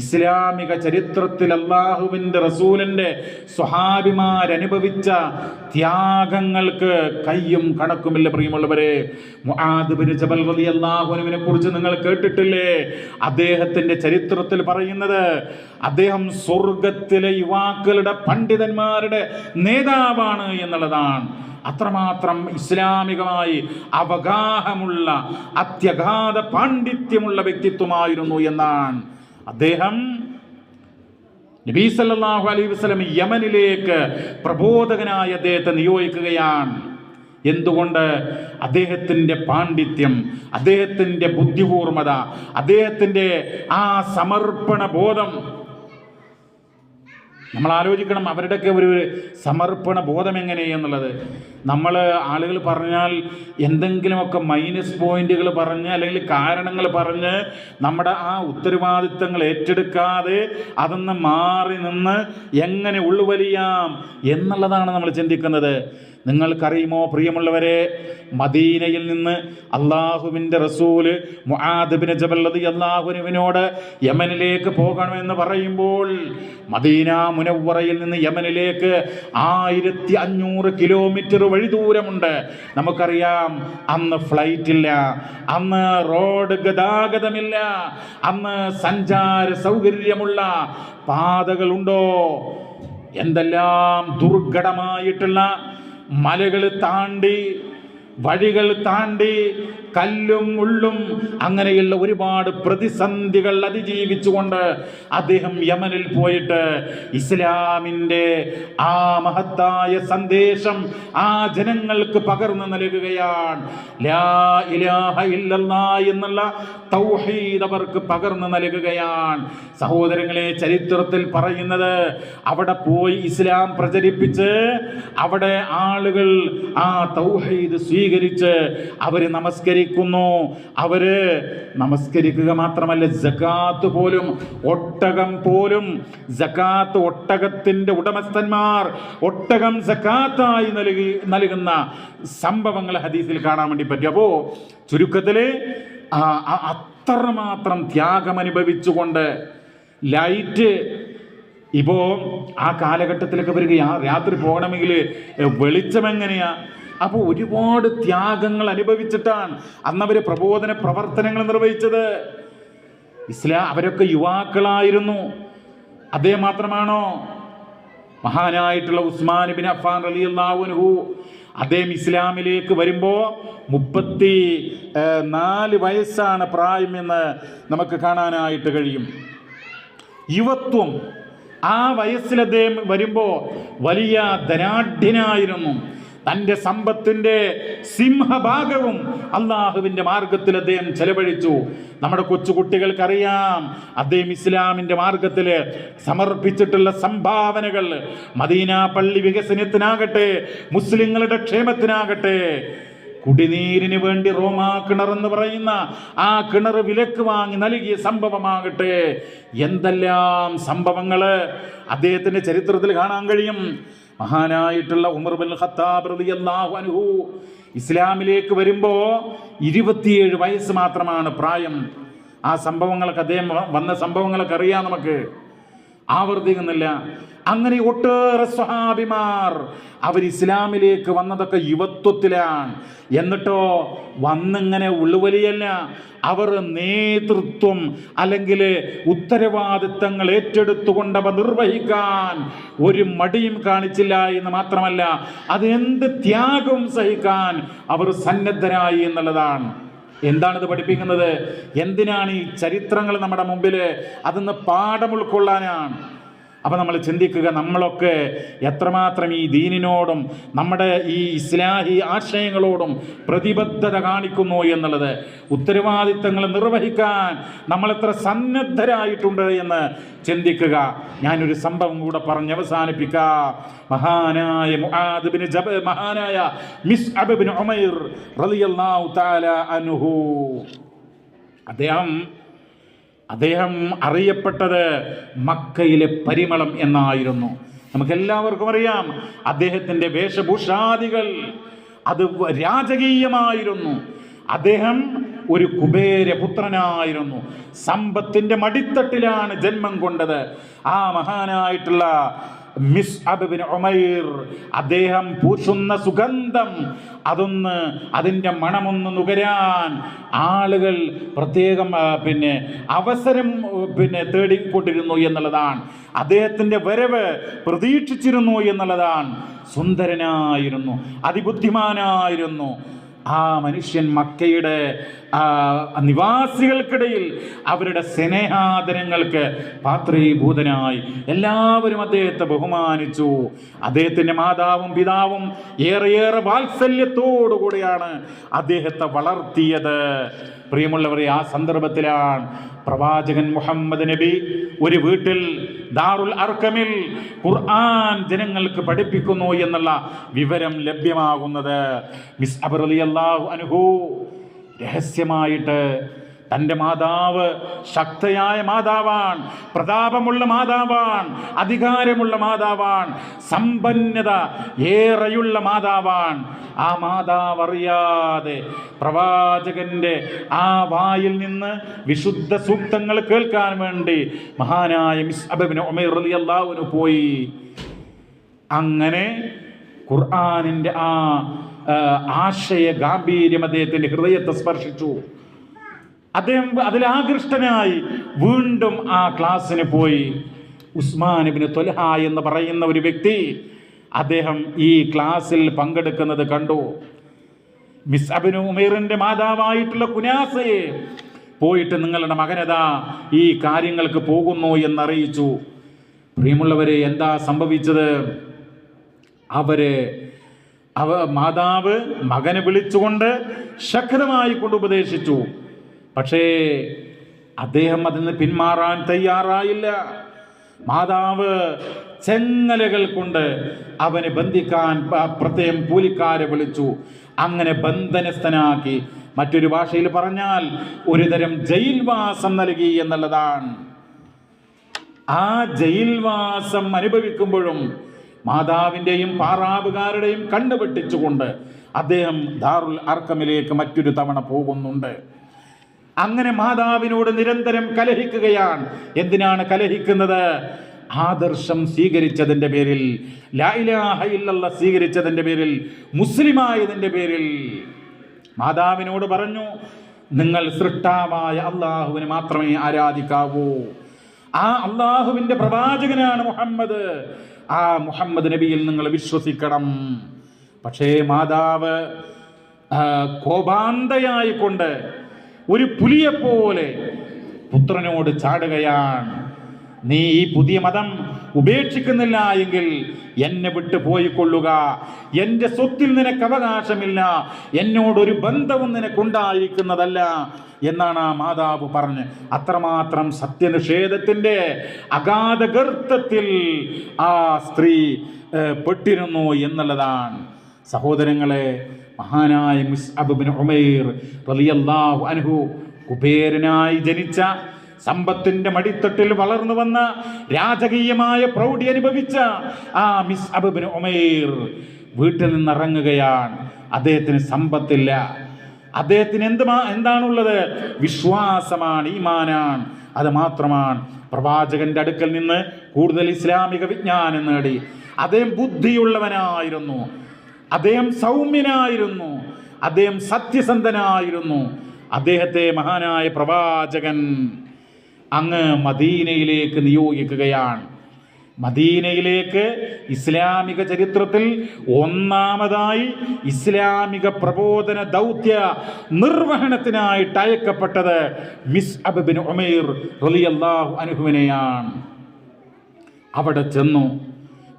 ഇസ്ലാമിക ചരിത്രത്തിൽ അള്ളാഹുവിൻ്റെ റസൂലിൻ്റെ സ്വഹാബിമാരനുഭവിച്ച ത്യാഗങ്ങൾക്ക് കയ്യും കണക്കുമില്ല. പ്രിയമുള്ളവരെ, മുആദ് ബിൻ ജബൽ റളിയല്ലാഹു അൻഹുവിനെ കുറിച്ച് നിങ്ങൾ കേട്ടിട്ടില്ലേ? അദ്ദേഹത്തിൻ്റെ ചരിത്രത്തിൽ പറയുന്നത്, അദ്ദേഹം സ്വർഗത്തിലെ യുവാക്കളുടെ പണ്ഡിതന്മാരുടെ നേതാവാണ് എന്നുള്ളതാണ്. അത്രമാത്രം ഇസ്ലാമികമായി അവഗാഹമുള്ള, അത്യഗാധ പാണ്ഡിത്യമുള്ള വ്യക്തിത്വമായിരുന്നു എന്നാണ്. അദ്ദേഹം നബി സല്ലല്ലാഹു അലൈഹി വസല്ലം യമനിലേക്ക് പ്രബോധകനായി അദ്ദേഹത്തെ നിയോഗിക്കുകയാണ്. എന്തുകൊണ്ട്? അദ്ദേഹത്തിൻ്റെ പാണ്ഡിത്യം, അദ്ദേഹത്തിൻ്റെ ബുദ്ധിപൂർമ്മത, അദ്ദേഹത്തിൻ്റെ ആ സമർപ്പണ ബോധം. നമ്മൾ ആലോചിക്കണം, അവരുടെയൊക്കെ ഒരു സമർപ്പണ ബോധം എങ്ങനെയെന്നുള്ളത്. നമ്മൾ ആളുകൾ പറഞ്ഞാൽ എന്തെങ്കിലുമൊക്കെ മൈനസ് പോയിന്റുകൾ പറഞ്ഞ് അല്ലെങ്കിൽ കാരണങ്ങൾ പറഞ്ഞ് നമ്മുടെ ആ ഉത്തരവാദിത്തങ്ങൾ ഏറ്റെടുക്കാതെ അതൊന്ന് മാറി നിന്ന് എങ്ങനെ ഉള്ളുവലിയാം എന്നുള്ളതാണ് നമ്മൾ ചിന്തിക്കുന്നത്. നിങ്ങൾക്കറിയുമോ പ്രിയമുള്ളവരെ, മദീനയിൽ നിന്ന് അള്ളാഹുവിൻ്റെ റസൂല് മുആദ് ബിൻ ജബൽ റളിയല്ലാഹു അൻഹുവിനോട് യമനിലേക്ക് പോകണമെന്ന് പറയുമ്പോൾ മദീന മുനവ്വറയിൽ നിന്ന് യമനിലേക്ക് 1500 കിലോമീറ്റർ വഴി ദൂരമുണ്ട്. നമുക്കറിയാം, അന്ന് ഫ്ലൈറ്റ് ഇല്ല, അന്ന് റോഡ് ഗതാഗതമില്ല, അന്ന് സഞ്ചാര സൗകര്യമുള്ള പാതകളുണ്ടോ? എന്തെല്ലാം ദുർഘടമായിട്ടുള്ള മലകൾ താണ്ടി, വഴികൾ താണ്ടി, കല്ലും മുള്ളും അങ്ങനെയുള്ള ഒരുപാട് പ്രതിസന്ധികൾ അതിജീവിച്ചുകൊണ്ട് അദ്ദേഹം യമനിൽ പോയിട്ട് ഇസ്ലാമിൻ്റെ ആ മഹത്തായ സന്ദേശം ആ ജനങ്ങൾക്ക് പകർന്നു നൽകുകയാണ്. ലാ ഇലാഹ ഇല്ലല്ലാഹ് എന്നുള്ള തൗഹീദ് അവർക്ക് പകർന്നു നൽകുകയാണ്. സഹോദരങ്ങളെ, ചരിത്രത്തിൽ പറയുന്നത് അവിടെ പോയി ഇസ്ലാം പ്രചരിപ്പിച്ച് അവിടെ ആളുകൾ ആ തൗഹീദ് സ്വീകരിച്ച് അവര് നമസ്കരിക്കുന്നു. അവര് നമസ്കരിക്കുക മാത്രമല്ല, സകാത്ത് പോലും, ഒട്ടകം പോലും സകാത്ത്, ഒട്ടകത്തിന്റെ ഉടമസ്ഥന്മാർ ഒട്ടകം സകാത്തായി നൽകുന്ന സംഭവങ്ങൾ ഹദീസിൽ കാണാൻ വേണ്ടി പറ്റും. അപ്പോ ചുരുക്കത്തില് അത്രമാത്രം ത്യാഗം അനുഭവിച്ചുകൊണ്ട് ലൈറ്റ് ഇപ്പോ ആ കാലഘട്ടത്തിലൊക്കെ വരിക, രാത്രി പോകണമെങ്കിൽ വെളിച്ചം എങ്ങനെയാ? അപ്പോൾ ഒരുപാട് ത്യാഗങ്ങൾ അനുഭവിച്ചിട്ടാണ് അന്നവർ പ്രബോധന പ്രവർത്തനങ്ങൾ നിർവഹിച്ചത്. അവരൊക്കെ യുവാക്കളായിരുന്നു. അതേ മാത്രമാണോ മഹാനായിട്ടുള്ള ഉസ്മാൻ ബിൻ അഫ്ഫാൻ റളിയല്ലാഹു അൻഹു? അദ്ദേഹം ഇസ്ലാമിലേക്ക് വരുമ്പോൾ 34 വയസ്സാണ് പ്രായം എന്ന് നമുക്ക് കാണാനായിട്ട് കഴിയും. യുവത്വം, ആ വയസ്സിൽ അദ്ദേഹം വരുമ്പോൾ വലിയ ധനാഢ്യനായിരുന്നു. തൻ്റെ സമ്പത്തിൻ്റെ സിംഹഭാഗവും അള്ളാഹുവിൻ്റെ മാർഗത്തിൽ അദ്ദേഹം ചെലവഴിച്ചു. നമ്മുടെ കൊച്ചുകുട്ടികൾക്കറിയാം അദ്ദേഹം ഇസ്ലാമിൻ്റെ മാർഗത്തിൽ സമർപ്പിച്ചിട്ടുള്ള സംഭാവനകൾ. മദീന പള്ളി വികസനത്തിനാകട്ടെ, മുസ്ലിങ്ങളുടെ ക്ഷേമത്തിനാകട്ടെ, കുടിനീരിന് വേണ്ടി റോമാ കിണറെന്ന് പറയുന്ന ആ കിണർ വിലക്ക് വാങ്ങി നൽകിയ സംഭവമാകട്ടെ, എന്തെല്ലാം സംഭവങ്ങൾ അദ്ദേഹത്തിൻ്റെ ചരിത്രത്തിൽ കാണാൻ കഴിയും. മഹാനായിട്ടുള്ള ഉമർ ബിൻ ഖത്താബ് റളിയല്ലാഹു അൻഹു ഇസ്ലാമിലേക്ക് വരുമ്പോൾ 27 വയസ്സ് മാത്രമാണ് പ്രായം. ആ സംഭവങ്ങളൊക്കെ, അദ്ദേഹം വന്ന സംഭവങ്ങളൊക്കെ അറിയാം, നമുക്ക് ആവർത്തിക്കുന്നില്ല. അങ്ങനെ ഒട്ടേറെ സ്വഹാബിമാർ അവർ ഇസ്ലാമിലേക്ക് വന്നതൊക്കെ യുവത്വത്തിലാണ്. എന്നിട്ടോ വന്നിങ്ങനെ ഉള്ളുവലിയല്ല, അവർ നേതൃത്വം അല്ലെങ്കിൽ ഉത്തരവാദിത്തങ്ങൾ ഏറ്റെടുത്തുകൊണ്ടവ നിർവഹിക്കാൻ ഒരു മടിയും കാണിച്ചില്ല എന്ന് മാത്രമല്ല, അതെന്ത് ത്യാഗവും സഹിക്കാൻ അവർ സന്നദ്ധരായി എന്നുള്ളതാണ്. എന്താണിത് പഠിപ്പിക്കുന്നത്? എന്തിനാണ് ഈ ചരിത്രങ്ങൾ നമ്മുടെ മുമ്പിൽ? അതൊന്ന് പാഠം ഉൾക്കൊള്ളാനാണ്. അപ്പം നമ്മൾ ചിന്തിക്കുക, നമ്മളൊക്കെ എത്രമാത്രം ഈ ദീനിനോടും നമ്മുടെ ഈ ഇസ്ലാഹി ആശയങ്ങളോടും പ്രതിബദ്ധത കാണിക്കുന്നു എന്നുള്ളത്, ഉത്തരവാദിത്തങ്ങൾ നിർവഹിക്കാൻ നമ്മൾ എത്ര സന്നദ്ധരായിട്ടുണ്ട് എന്ന് ചിന്തിക്കുക. ഞാനൊരു സംഭവം കൂടെ പറഞ്ഞ് അവസാനിപ്പിക്കാം. മഹാനായ മുആദ് ബിൻ ജബൽ, മഹാനായ മിസ്അബ് ബിൻ ഉമൈർ റളിയല്ലാഹു തആല അൻഹു, അദ്ദേഹം അറിയപ്പെട്ടത് മക്കയിലെ പരിമളം എന്നായിരുന്നു. നമുക്കെല്ലാവർക്കും അറിയാം, അദ്ദേഹത്തിൻ്റെ വേഷഭൂഷാദികൾ അത് രാജകീയമായിരുന്നു. അദ്ദേഹം ഒരു കുബേരപുത്രനായിരുന്നു. സമ്പത്തിൻ്റെ മടിത്തട്ടിലാണ് ജന്മം കൊണ്ടത്. ആ മഹാനായിട്ടുള്ള മിസ്അബ് ബിൻ ഉമൈർ, അദ്ദേഹം പൂശുന്ന സുഗന്ധം, അതിൻ്റെ മണമൊന്ന് നുകരാൻ ആളുകൾ പ്രത്യേകം അവസരം തേടിക്കൊണ്ടിരുന്നു എന്നുള്ളതാണ്. അദ്ദേഹത്തിൻ്റെ വരവ് പ്രതീക്ഷിച്ചിരുന്നു എന്നുള്ളതാണ്. സുന്ദരനായിരുന്നു, അതിബുദ്ധിമാനായിരുന്നു. ആ മനുഷ്യൻ മക്കയുടെ നിവാസികൾക്കിടയിൽ അവരുടെ സ്നേഹാദരങ്ങൾക്ക് പാത്രീഭൂതനായി. എല്ലാവരും അദ്ദേഹത്തെ ബഹുമാനിച്ചു. അദ്ദേഹത്തിൻ്റെ മാതാവും പിതാവും ഏറെയേറെ വാത്സല്യത്തോടുകൂടിയാണ് അദ്ദേഹത്തെ വളർത്തിയത്. പ്രിയമുള്ളവരെ, ആ സന്ദർഭത്തിലാണ് പ്രവാചകൻ മുഹമ്മദ് നബി ഒരു വീട്ടിൽ ദാറുൽ അർക്കമിൽ ഖുർആൻ ജനങ്ങൾക്ക് പഠിപ്പിക്കുന്നു എന്നുള്ള വിവരം ലഭ്യമാകുന്നത്. മിസ്അബ് റളിയല്ലാഹു അൻഹു രഹസ്യമായിട്ട് തൻ്റെ മാതാവ് ശക്തയായ മാതാവാൻ, പ്രതാപമുള്ള മാതാവാൻ, അധികാരമുള്ള മാതാവാൻ, സമ്പന്നത ഏറെയുള്ള മാതാവാൻ. ആ മാതാവ് അറിയാതെ പ്രവാചകന്റെ ആ വായിൽ നിന്ന് വിശുദ്ധ സൂക്തങ്ങൾ കേൾക്കാൻ വേണ്ടി മഹാനായ മിസ്അബ് ഇബ്നു ഉമൈർ റളിയല്ലാഹു അൻഹു പോയി. അങ്ങനെ ഖുർആനിൻ്റെ ആ ആശയ ഗാംഭീര്യം അദ്ദേഹത്തിൻ്റെ ഹൃദയത്തെ സ്പർശിച്ചു. അദ്ദേഹം അതിലാകൃഷ്ടനായി വീണ്ടും ആ ക്ലാസ്സിന് പോയി. ഉസ്മാൻ ഇബ്നു ത്വൽഹ എന്ന് പറയുന്ന ഒരു വ്യക്തി അദ്ദേഹം ഈ ക്ലാസ്സിൽ പങ്കെടുക്കുന്നത് കണ്ടു. മിസ്അബ് ഇബ്നു ഉമൈറിന്റെ മാതാവായിട്ടുള്ള കുനാസയെ പോയിട്ട് നിങ്ങളുടെ മകനതാ ഈ കാര്യങ്ങൾക്ക് പോകുന്നു എന്നറിയിച്ചു. പ്രിയമുള്ളവരെ, എന്താ സംഭവിച്ചത്? മാതാവ് മകനെ വിളിച്ചുകൊണ്ട് ശക്തമായി കൊണ്ട് ഉപദേശിച്ചു. പക്ഷേ അദ്ദേഹം അതിൽ നിന്ന് പിന്മാറാൻ തയ്യാറായില്ല. മാതാവ് ചെങ്ങലകൾ കൊണ്ട് അവനെ ബന്ധിക്കാൻ പ്രത്യേകം കൂലിക്കാരെ വിളിച്ചു. അങ്ങനെ ബന്ധനസ്ഥനാക്കി. മറ്റൊരു ഭാഷയിൽ പറഞ്ഞാൽ ഒരുതരം ജയിൽവാസം നൽകി എന്നുള്ളതാണ്. ആ ജയിൽവാസം അനുഭവിക്കുമ്പോഴും മാതാവിൻ്റെയും പാറാവുകാരുടെയും കണ്ണുവെട്ടിച്ചുകൊണ്ട് അദ്ദേഹം ദാറുൽ അർക്കമിലേക്ക് മറ്റൊരു തവണ പോകുന്നുണ്ട്. അങ്ങനെ മാതാവിനോട് നിരന്തരം കലഹിക്കുകയാണ്. എന്തിനാണ് കലഹിക്കുന്നത്? ആദർശം സ്വീകരിച്ചതിൻ്റെ പേരിൽ, ലാ ഇലാഹ ഇല്ലല്ലാഹ് സ്വീകരിച്ചതിൻ്റെ പേരിൽ, മുസ്ലിമായതിൻ്റെ പേരിൽ. മാതാവിനോട് പറഞ്ഞു, നിങ്ങൾ സൃഷ്ടാവായ അള്ളാഹുവിനെ മാത്രമേ ആരാധിക്കാവൂ. ആ അള്ളാഹുവിൻ്റെ പ്രവാചകനാണ് മുഹമ്മദ്. ആ മുഹമ്മദ് നബിയിൽ നിങ്ങൾ വിശ്വസിക്കണം. പക്ഷേ മാതാവ് കോപാന്തയായിക്കൊണ്ട് ഒരു പുലിയെപ്പോലെ പുത്രനോട് ചാടുകയാണ്. നീ ഈ പുതിയ മതം ഉപേക്ഷിക്കുന്നില്ല എങ്കിൽ എന്നെ വിട്ടു പോയിക്കൊള്ളുക. എൻ്റെ സ്വത്തിൽ നിനക്ക് അവകാശമില്ല, എന്നോടൊരു ബന്ധവും നിനക്കുണ്ടായിരിക്കുന്നതല്ല എന്നാണ് ആ മാതാവ് പറഞ്ഞ്. അത്രമാത്രം സത്യനിഷേധത്തിൻ്റെ അഗാധ ഗർത്തത്തിൽ ആ സ്ത്രീ പെട്ടിരുന്നു എന്നുള്ളതാണ്. സഹോദരങ്ങളെ, മഹാനായ മുസ്അബ് ഇബ്നു ഉമൈർ റളിയല്ലാഹു അൻഹു കുബേരനായി ജനിച്ച, സമ്പത്തിന്റെ മടിത്തട്ടിൽ വളർന്നു വന്ന, രാജകീയമായ പ്രൗഢി അനുഭവിച്ച ആ മുസ്അബ് ഇബ്നു ഉമൈർ വീട്ടിൽ നിന്ന് ഇറങ്ങുകയാണ്. അദ്ദേഹത്തിന് സമ്പത്തില്ല. അദ്ദേഹത്തിന് എന്താണുള്ളത്? വിശ്വാസമാണ്, ഈമാനാണ്. അത് മാത്രമാണ്. പ്രവാചകന്റെ അടുക്കൽ നിന്ന് കൂടുതൽ ഇസ്ലാമിക വിജ്ഞാനം നേടി. അദ്ദേഹം ബുദ്ധിയുള്ളവനായിരുന്നു, അദ്ദേഹം സൗമ്യനായിരുന്നു, അദ്ദേഹം സത്യസന്ധനായിരുന്നു. അദ്ദേഹത്തെ മഹാനായ പ്രവാചകൻ അങ്ങ് മദീനയിലേക്ക് നിയോഗിക്കുകയാണ്. മദീനയിലേക്ക് ഇസ്ലാമിക ചരിത്രത്തിൽ ഒന്നാമതായി ഇസ്ലാമിക പ്രബോധന ദൗത്യ നിർവഹണത്തിനായിട്ട് അയക്കപ്പെട്ടത് മുസ്അബ് ഇബ്നു ഉമൈർ റളിയല്ലാഹു അൻഹുവിനെയാണ്. അവിടെ ചെന്നു.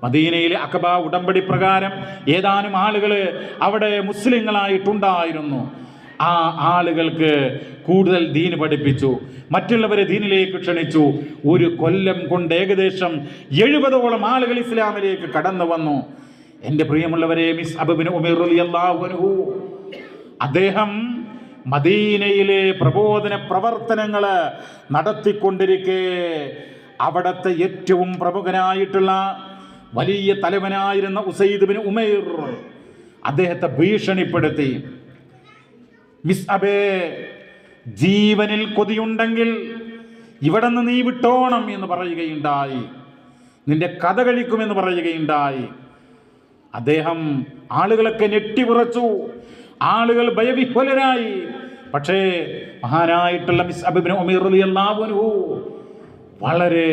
മദീനയിലെ അഖബ ഉടമ്പടി പ്രകാരം ഏതാനും ആളുകൾ അവിടെ മുസ്ലിങ്ങളായിട്ടുണ്ടായിരുന്നു. ആ ആളുകൾക്ക് കൂടുതൽ ദീൻ പഠിപ്പിച്ചു, മറ്റുള്ളവരെ ദീനിലേക്ക് ക്ഷണിച്ചു. ഒരു കൊല്ലം കൊണ്ട് ഏകദേശം 70ഓളം ആളുകൾ ഇസ്ലാമിലേക്ക് കടന്നു വന്നു. എൻ്റെ പ്രിയമുള്ളവരെ, മുസ്അബ് ഇബ്നു ഉമൈർ റളിയല്ലാഹു അൻഹു അദ്ദേഹം മദീനയിലെ പ്രബോധന പ്രവർത്തനങ്ങൾ നടത്തിക്കൊണ്ടിരിക്കെ അവിടുത്തെ ഏറ്റവും പ്രമുഖനായിട്ടുള്ള വലിയ തലവനായിരുന്ന ഉസൈദ് ഇബ്നു ഉമൈർ അദ്ദേഹത്തെ ഭീഷണിപ്പെടുത്തി. മിസ്അബേ, ജീവനിൽ കൊതിയുണ്ടെങ്കിൽ ഇവിടെ നിന്ന് നീ വിട്ടോണം എന്ന് പറയുകയുണ്ടായി. നിന്റെ കഥ കഴിക്കുമെന്ന് പറയുകയുണ്ടായി. അദ്ദേഹം ആളുകളൊക്കെ ഞെട്ടിവിറച്ചു. ആളുകൾ ഭയവിഹ്വലരായി. പക്ഷേ മഹാനായിട്ടുള്ള മുസ്അബ് ഇബ്നു ഉമൈർ റളിയല്ലാഹു അൻഹു വളരെ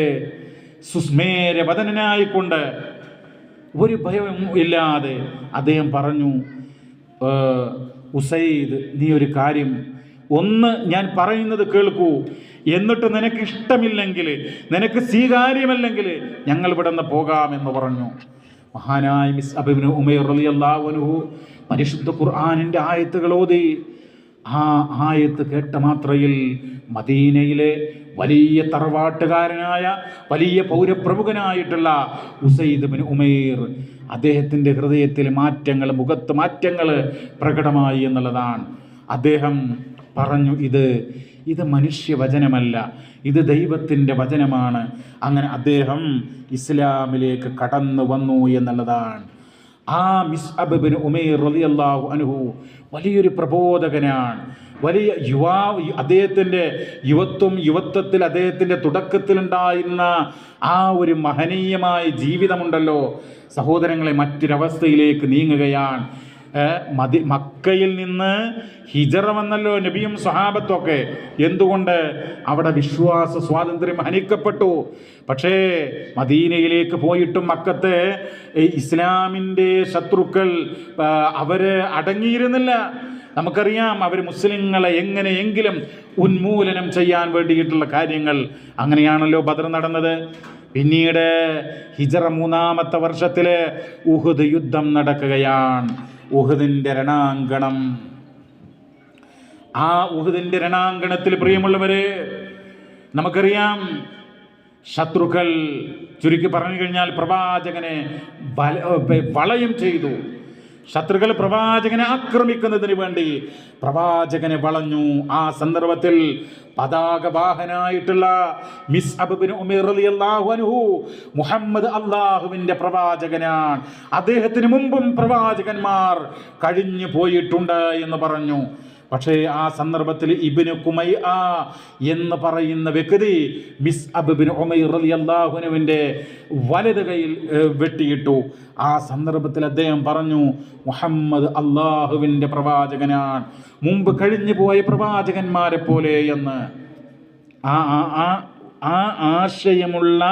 സുസ്മേരവദനായിക്കൊണ്ട് ഒരു ഭയവും ഇല്ലാതെ അദ്ദേഹം പറഞ്ഞു, ഉസൈദ്, നീ ഒരു കാര്യം, ഒന്ന് ഞാൻ പറയുന്നത് കേൾക്കൂ. എന്നിട്ട് നിനക്ക് ഇഷ്ടമില്ലെങ്കിൽ, നിനക്ക് സ്വീകാര്യമല്ലെങ്കിൽ ഞങ്ങൾ ഇവിടെ നിന്ന് പോകാമെന്ന് പറഞ്ഞു. മഹാനായ മുസ്അബ് ഇബ്നു ഉമൈർ റളിയല്ലാഹു അൻഹു പരിശുദ്ധ ഖുർആനിൻ്റെ ആയത്തുകൾ ഓതി. ആ ആയത്ത് കേട്ട മാത്രയിൽ മദീനയിലെ വലിയ തറവാട്ടുകാരനായ വലിയ പൗരപ്രമുഖനായിട്ടുള്ള ഉസൈദ് ഇബ്നു ഉമൈർ അദ്ദേഹത്തിൻ്റെ ഹൃദയത്തിൽ മാറ്റങ്ങൾ, മുഖത്ത് മാറ്റങ്ങൾ പ്രകടമായി എന്നുള്ളതാണ്. അദ്ദേഹം പറഞ്ഞു, ഇത് ഇത് മനുഷ്യവചനമല്ല, ഇത് ദൈവത്തിൻ്റെ വചനമാണ്. അങ്ങനെ അദ്ദേഹം ഇസ്ലാമിലേക്ക് കടന്നു വന്നു എന്നുള്ളതാണ്. ആ മിസ്അബ് ബിൻ ഉമൈർ റളിയല്ലാഹു അൻഹു വലിയൊരു പ്രബോധകനാണ്, വലിയ യുവാവ്. അദ്ദേഹത്തിൻ്റെ യുവത്വത്തിൽ അദ്ദേഹത്തിൻ്റെ തുടക്കത്തിലുണ്ടായിരുന്ന ആ ഒരു മഹനീയമായ ജീവിതമുണ്ടല്ലോ സഹോദരങ്ങളെ, മറ്റൊരവസ്ഥയിലേക്ക് നീങ്ങുകയാണ്. മക്കയിൽ നിന്ന് ഹിജറ വന്നല്ലോ നബിയും സ്വഹാബത്തൊക്കെ. എന്തുകൊണ്ട്? അവിടെ വിശ്വാസ സ്വാതന്ത്ര്യം ഹനിക്കപ്പെട്ടു. പക്ഷേ മദീനയിലേക്ക് പോയിട്ടും മക്കത്തെ ഇസ്ലാമിൻ്റെ ശത്രുക്കൾ അവര് അടങ്ങിയിരുന്നില്ല. നമുക്കറിയാം അവർ മുസ്ലിങ്ങളെ എങ്ങനെയെങ്കിലും ഉന്മൂലനം ചെയ്യാൻ വേണ്ടിയിട്ടുള്ള കാര്യങ്ങൾ. അങ്ങനെയാണല്ലോ ബദർ നടന്നത്. പിന്നീട് ഹിജറ 3-ാമത്തെ വർഷത്തില് ഉഹുദ് യുദ്ധം നടക്കുകയാണ്. ഉഹുദിൻ്റെ രണാങ്കണം. ആ ഉഹുദിൻ്റെ രണാങ്കണത്തിൽ പ്രിയമുള്ളവരെ, നമുക്കറിയാം ശത്രുക്കൾ ചുരുക്കി പറഞ്ഞു കഴിഞ്ഞാൽ പ്രവാചകനെ വളയം ചെയ്തു. ശത്രുക്കൾ പ്രവാചകനെ ആക്രമിക്കുന്നതിന് വേണ്ടി പ്രവാചകനെ വളഞ്ഞു. ആ സന്ദർഭത്തിൽ പതാകവാഹനായിട്ടുള്ള മിസ്അബ് ബിൻ ഉമൈർ റളിയല്ലാഹു അൻഹു മുഹമ്മദ് അല്ലാഹുവിൻ്റെ പ്രവാചകനാണ്, അദ്ദേഹത്തിന് മുമ്പും പ്രവാചകന്മാർ കഴിഞ്ഞു പോയിട്ടുണ്ട് എന്ന് പറഞ്ഞു. പക്ഷേ ആ സന്ദർഭത്തിൽ ഇബ്നു കുമൈഅ എന്ന് പറയുന്ന വ്യക്തി മിസ്അബ് ബിൻ ഉമൈർ റളിയല്ലാഹു അൻഹുവിൻ്റെ വലത് കൈയിൽ വെട്ടിയിട്ടു. ആ സന്ദർഭത്തിൽ അദ്ദേഹം പറഞ്ഞു, മുഹമ്മദ് അല്ലാഹുവിൻ്റെ പ്രവാചകനാണ്, മുമ്പ് കഴിഞ്ഞു പോയ പ്രവാചകന്മാരെ പോലെ എന്ന്. ആ ആശയമുള്ള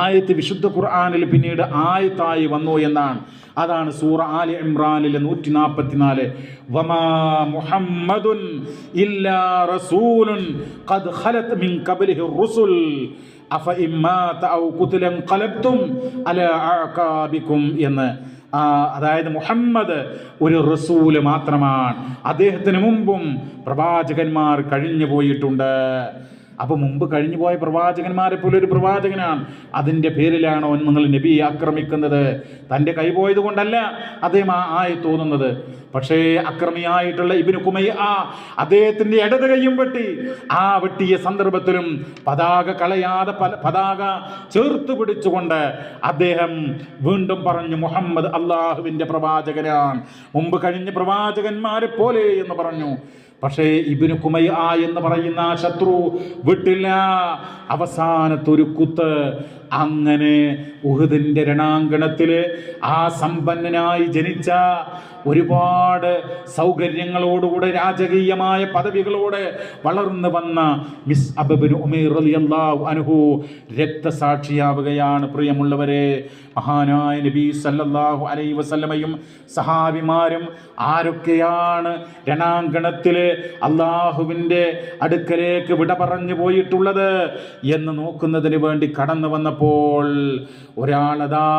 ആയത്ത് വിശുദ്ധ ഖുർആനിൽ പിന്നീട് ആയത്തായി വന്നു എന്നാണ്. അതാണ് സൂറ ആലി ഇംറാനിലെ 144. വമാ മുഹമ്മദുൻ ഇല്ലാ റസൂലുൻ ഖദ് ഖലത് മിൻ ഖബ്ലിഹി റുസുൽ അഫ ഇമ്മാത ഔ ഖുതിലൻ ഖലബ്തും അലാ അഅഖാബികും എന്ന്. അതായത് മുഹമ്മദ് ഒരു റസൂല് മാത്രമാണ്, അദ്ദേഹത്തിന് മുമ്പും പ്രവാചകന്മാർ കഴിഞ്ഞു പോയിട്ടുണ്ട്. അപ്പോൾ മുമ്പ് കഴിഞ്ഞു പോയ പ്രവാചകന്മാരെ പോലെ ഒരു പ്രവാചകനാണ്. അതിൻ്റെ പേരിലാണോ നിങ്ങൾ നബിയെ ആക്രമിക്കുന്നത്? തൻ്റെ കൈ പോയത് കൊണ്ടല്ല അദ്ദേഹം തോന്നുന്നത്. പക്ഷേ അക്രമിയായിട്ടുള്ള ഇബ്നു കുമൈഅ അദ്ദേഹത്തിൻ്റെ ഇടത് കൈയും വെട്ടി. ആ വെട്ടിയ സന്ദർഭത്തിലും പതാക കളയാതെ പതാക ചേർത്ത് പിടിച്ചുകൊണ്ട് അദ്ദേഹം വീണ്ടും പറഞ്ഞു, മുഹമ്മദ് അല്ലാഹുവിൻ്റെ പ്രവാചകനാണ്, മുമ്പ് കഴിഞ്ഞ പ്രവാചകന്മാരെ പോലെ എന്ന് പറഞ്ഞു. പക്ഷേ ഇബ്നു കുമൈഅ എന്ന് പറയുന്ന ആ ശത്രു വിട്ടില്ല. അവസാനത്തൊരു കുത്ത്. അങ്ങനെ ഉഹുദിൻ്റെ രണാങ്കണത്തിൽ ആ സമ്പന്നനായി ജനിച്ച, ഒരുപാട് സൗകര്യങ്ങളോടുകൂടെ രാജകീയമായ പദവികളോടെ വളർന്നു വന്ന മിസ്അബ് ബിൻ ഉമൈർ റളിയല്ലാഹു അൻഹു രക്തസാക്ഷിയാവുകയാണ്. പ്രിയമുള്ളവരെ, മഹാനായ നബി സല്ലല്ലാഹു അലൈഹി വസല്ലമയും സഹാബിമാരും ആരൊക്കെയാണ് രണാങ്കണത്തിൽ അള്ളാഹുവിൻ്റെ അടുക്കലേക്ക് വിട പറഞ്ഞു പോയിട്ടുള്ളത് എന്ന് നോക്കുന്നതിന് വേണ്ടി കടന്നു വന്നപ്പോൾ ഒരാളതാ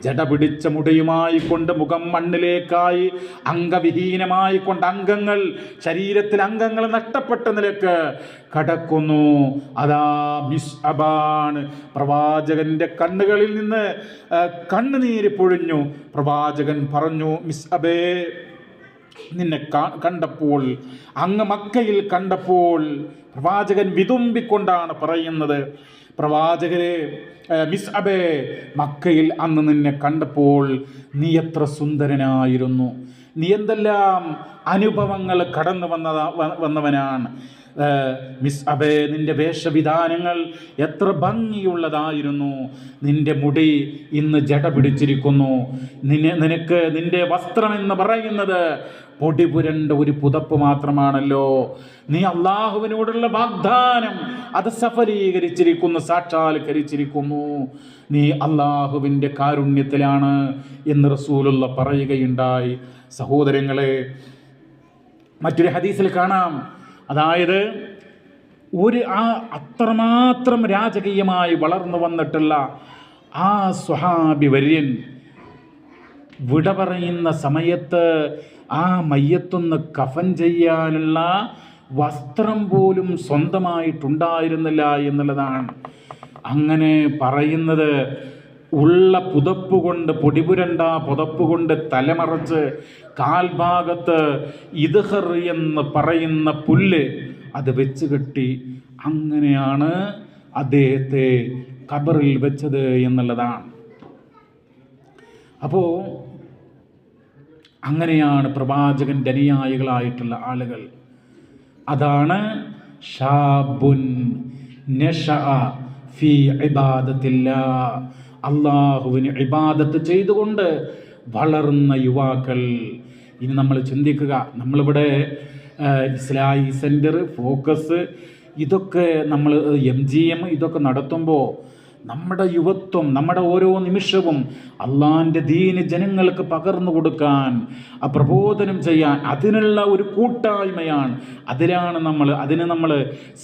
ജട പിടിച്ച മുടിയുമായി കൊണ്ട് മുഖം മണ്ണിലേക്കായി അംഗവിഹീനമായി കൊണ്ട് ശരീരത്തിൽ അംഗങ്ങൾ നഷ്ടപ്പെട്ട നിലക്ക് കടക്കുന്നു. അതാ മിസ്അബാണ്. പ്രവാചകന്റെ കണ്ണുകളിൽ നിന്ന് കണ്ണുനീര് പൊഴിഞ്ഞു. പ്രവാചകൻ പറഞ്ഞു, മിസ്അബേ, നിന്നെ കണ്ടപ്പോൾ, അങ്ങ് മക്കയിൽ കണ്ടപ്പോൾ, പ്രവാചകൻ വിതുമ്പിക്കൊണ്ടാണ് പറയുന്നത്, പ്രവാചകരെ, മിസ്അബേ, മക്കയിൽ അന്ന് നിന്നെ കണ്ടപ്പോൾ നീ എത്ര സുന്ദരനായിരുന്നു, നീ എന്തെല്ലാം അനുഭവങ്ങൾ കടന്നു വന്നവനാണ്. മിസ്അബേ, നിന്റെ വേഷവിധാനങ്ങൾ എത്ര ഭംഗിയുള്ളതായിരുന്നു, നിന്റെ മുടി ഇന്ന് ജട പിടിച്ചിരിക്കുന്നു, നിനക്ക് നിന്റെ വസ്ത്രം എന്ന് പറയുന്നത് പൊടി പുരണ്ട ഒരു പുതപ്പ് മാത്രമാണല്ലോ, നീ അള്ളാഹുവിനോടുള്ള വാഗ്ദാനം അത് സഫലീകരിച്ചിരിക്കുന്നു, സാക്ഷാത്കരിച്ചിരിക്കുന്നു, നീ അള്ളാഹുവിൻ്റെ കാരുണ്യത്തിലാണ് എന്ന് റസൂലുള്ള പറയുകയുണ്ടായി. സഹോദരങ്ങളെ, മറ്റൊരു ഹദീസിൽ കാണാം, അതായത് അത്രമാത്രം രാജകീയമായി വളർന്നു വന്നിട്ടുള്ള ആ സ്വഹാബി വര്യൻ വിട പറയുന്ന സമയത്ത് ആ മയ്യത്തൊന്ന് കഫൻ ചെയ്യാനുള്ള വസ്ത്രം പോലും സ്വന്തമായിട്ടുണ്ടായിരുന്നില്ല എന്നുള്ളതാണ്. അങ്ങനെ പറയുന്നത് ഉള്ള പുതപ്പ് കൊണ്ട്, പൊടിപുരണ്ട പുതപ്പ് കൊണ്ട് തലമറച്ച് കാൽഭാഗത്ത് ഇദ്ഹർ എന്ന് പറയുന്ന പുല്ല് അത് വെച്ച് കെട്ടി അങ്ങനെയാണ് അദ്ദേഹത്തെ ഖബറിൽ വെച്ചത് എന്നുള്ളതാണ്. അപ്പോൾ അങ്ങനെയാണ് പ്രവാചകൻ്റെ അനുയായികളായിട്ടുള്ള ആളുകൾ. അതാണ് ഷാബുൻ നശഅ ഫീ ഇബാദത്തില്ലാഹ്, അള്ളാഹുവിന് ഇബാദത്ത് ചെയ്തുകൊണ്ട് വളർന്ന യുവാക്കൾ. ഇനി നമ്മൾ ചിന്തിക്കുക, നമ്മളിവിടെ ഇസ്ലാഹി സെൻറ്റർ, ഫോക്കസ്, ഇതൊക്കെ നമ്മൾ MGM ഇതൊക്കെ നടത്തുമ്പോൾ നമ്മുടെ യുവത്വം, നമ്മുടെ ഓരോ നിമിഷവും അള്ളാഹിൻ്റെ ദീന് ജനങ്ങൾക്ക് പകർന്നു കൊടുക്കാൻ, പ്രബോധനം ചെയ്യാൻ, അതിനുള്ള ഒരു കൂട്ടായ്മയാണ്. അതിന് നമ്മൾ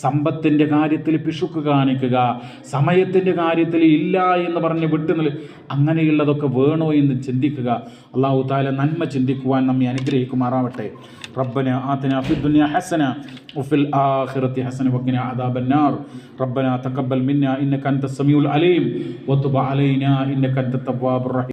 സമ്പത്തിൻ്റെ കാര്യത്തിൽ പിശുക്ക് കാണിക്കുക, സമയത്തിൻ്റെ കാര്യത്തിൽ ഇല്ല എന്ന് പറഞ്ഞ് അങ്ങനെയുള്ളതൊക്കെ വേണോ എന്ന് ചിന്തിക്കുക. അള്ളാഹു തആല നന്മ ചിന്തിക്കുവാൻ നമ്മെ അനുഗ്രഹിക്കുമാറാവട്ടെ. ربنا آتنا في الدنيا حسنة وفي الآخرة حسنة وقنا عذاب النار. ربنا تقبل منا إنك أنت السميع العليم وتب علينا إنك أنت التواب الرحيم.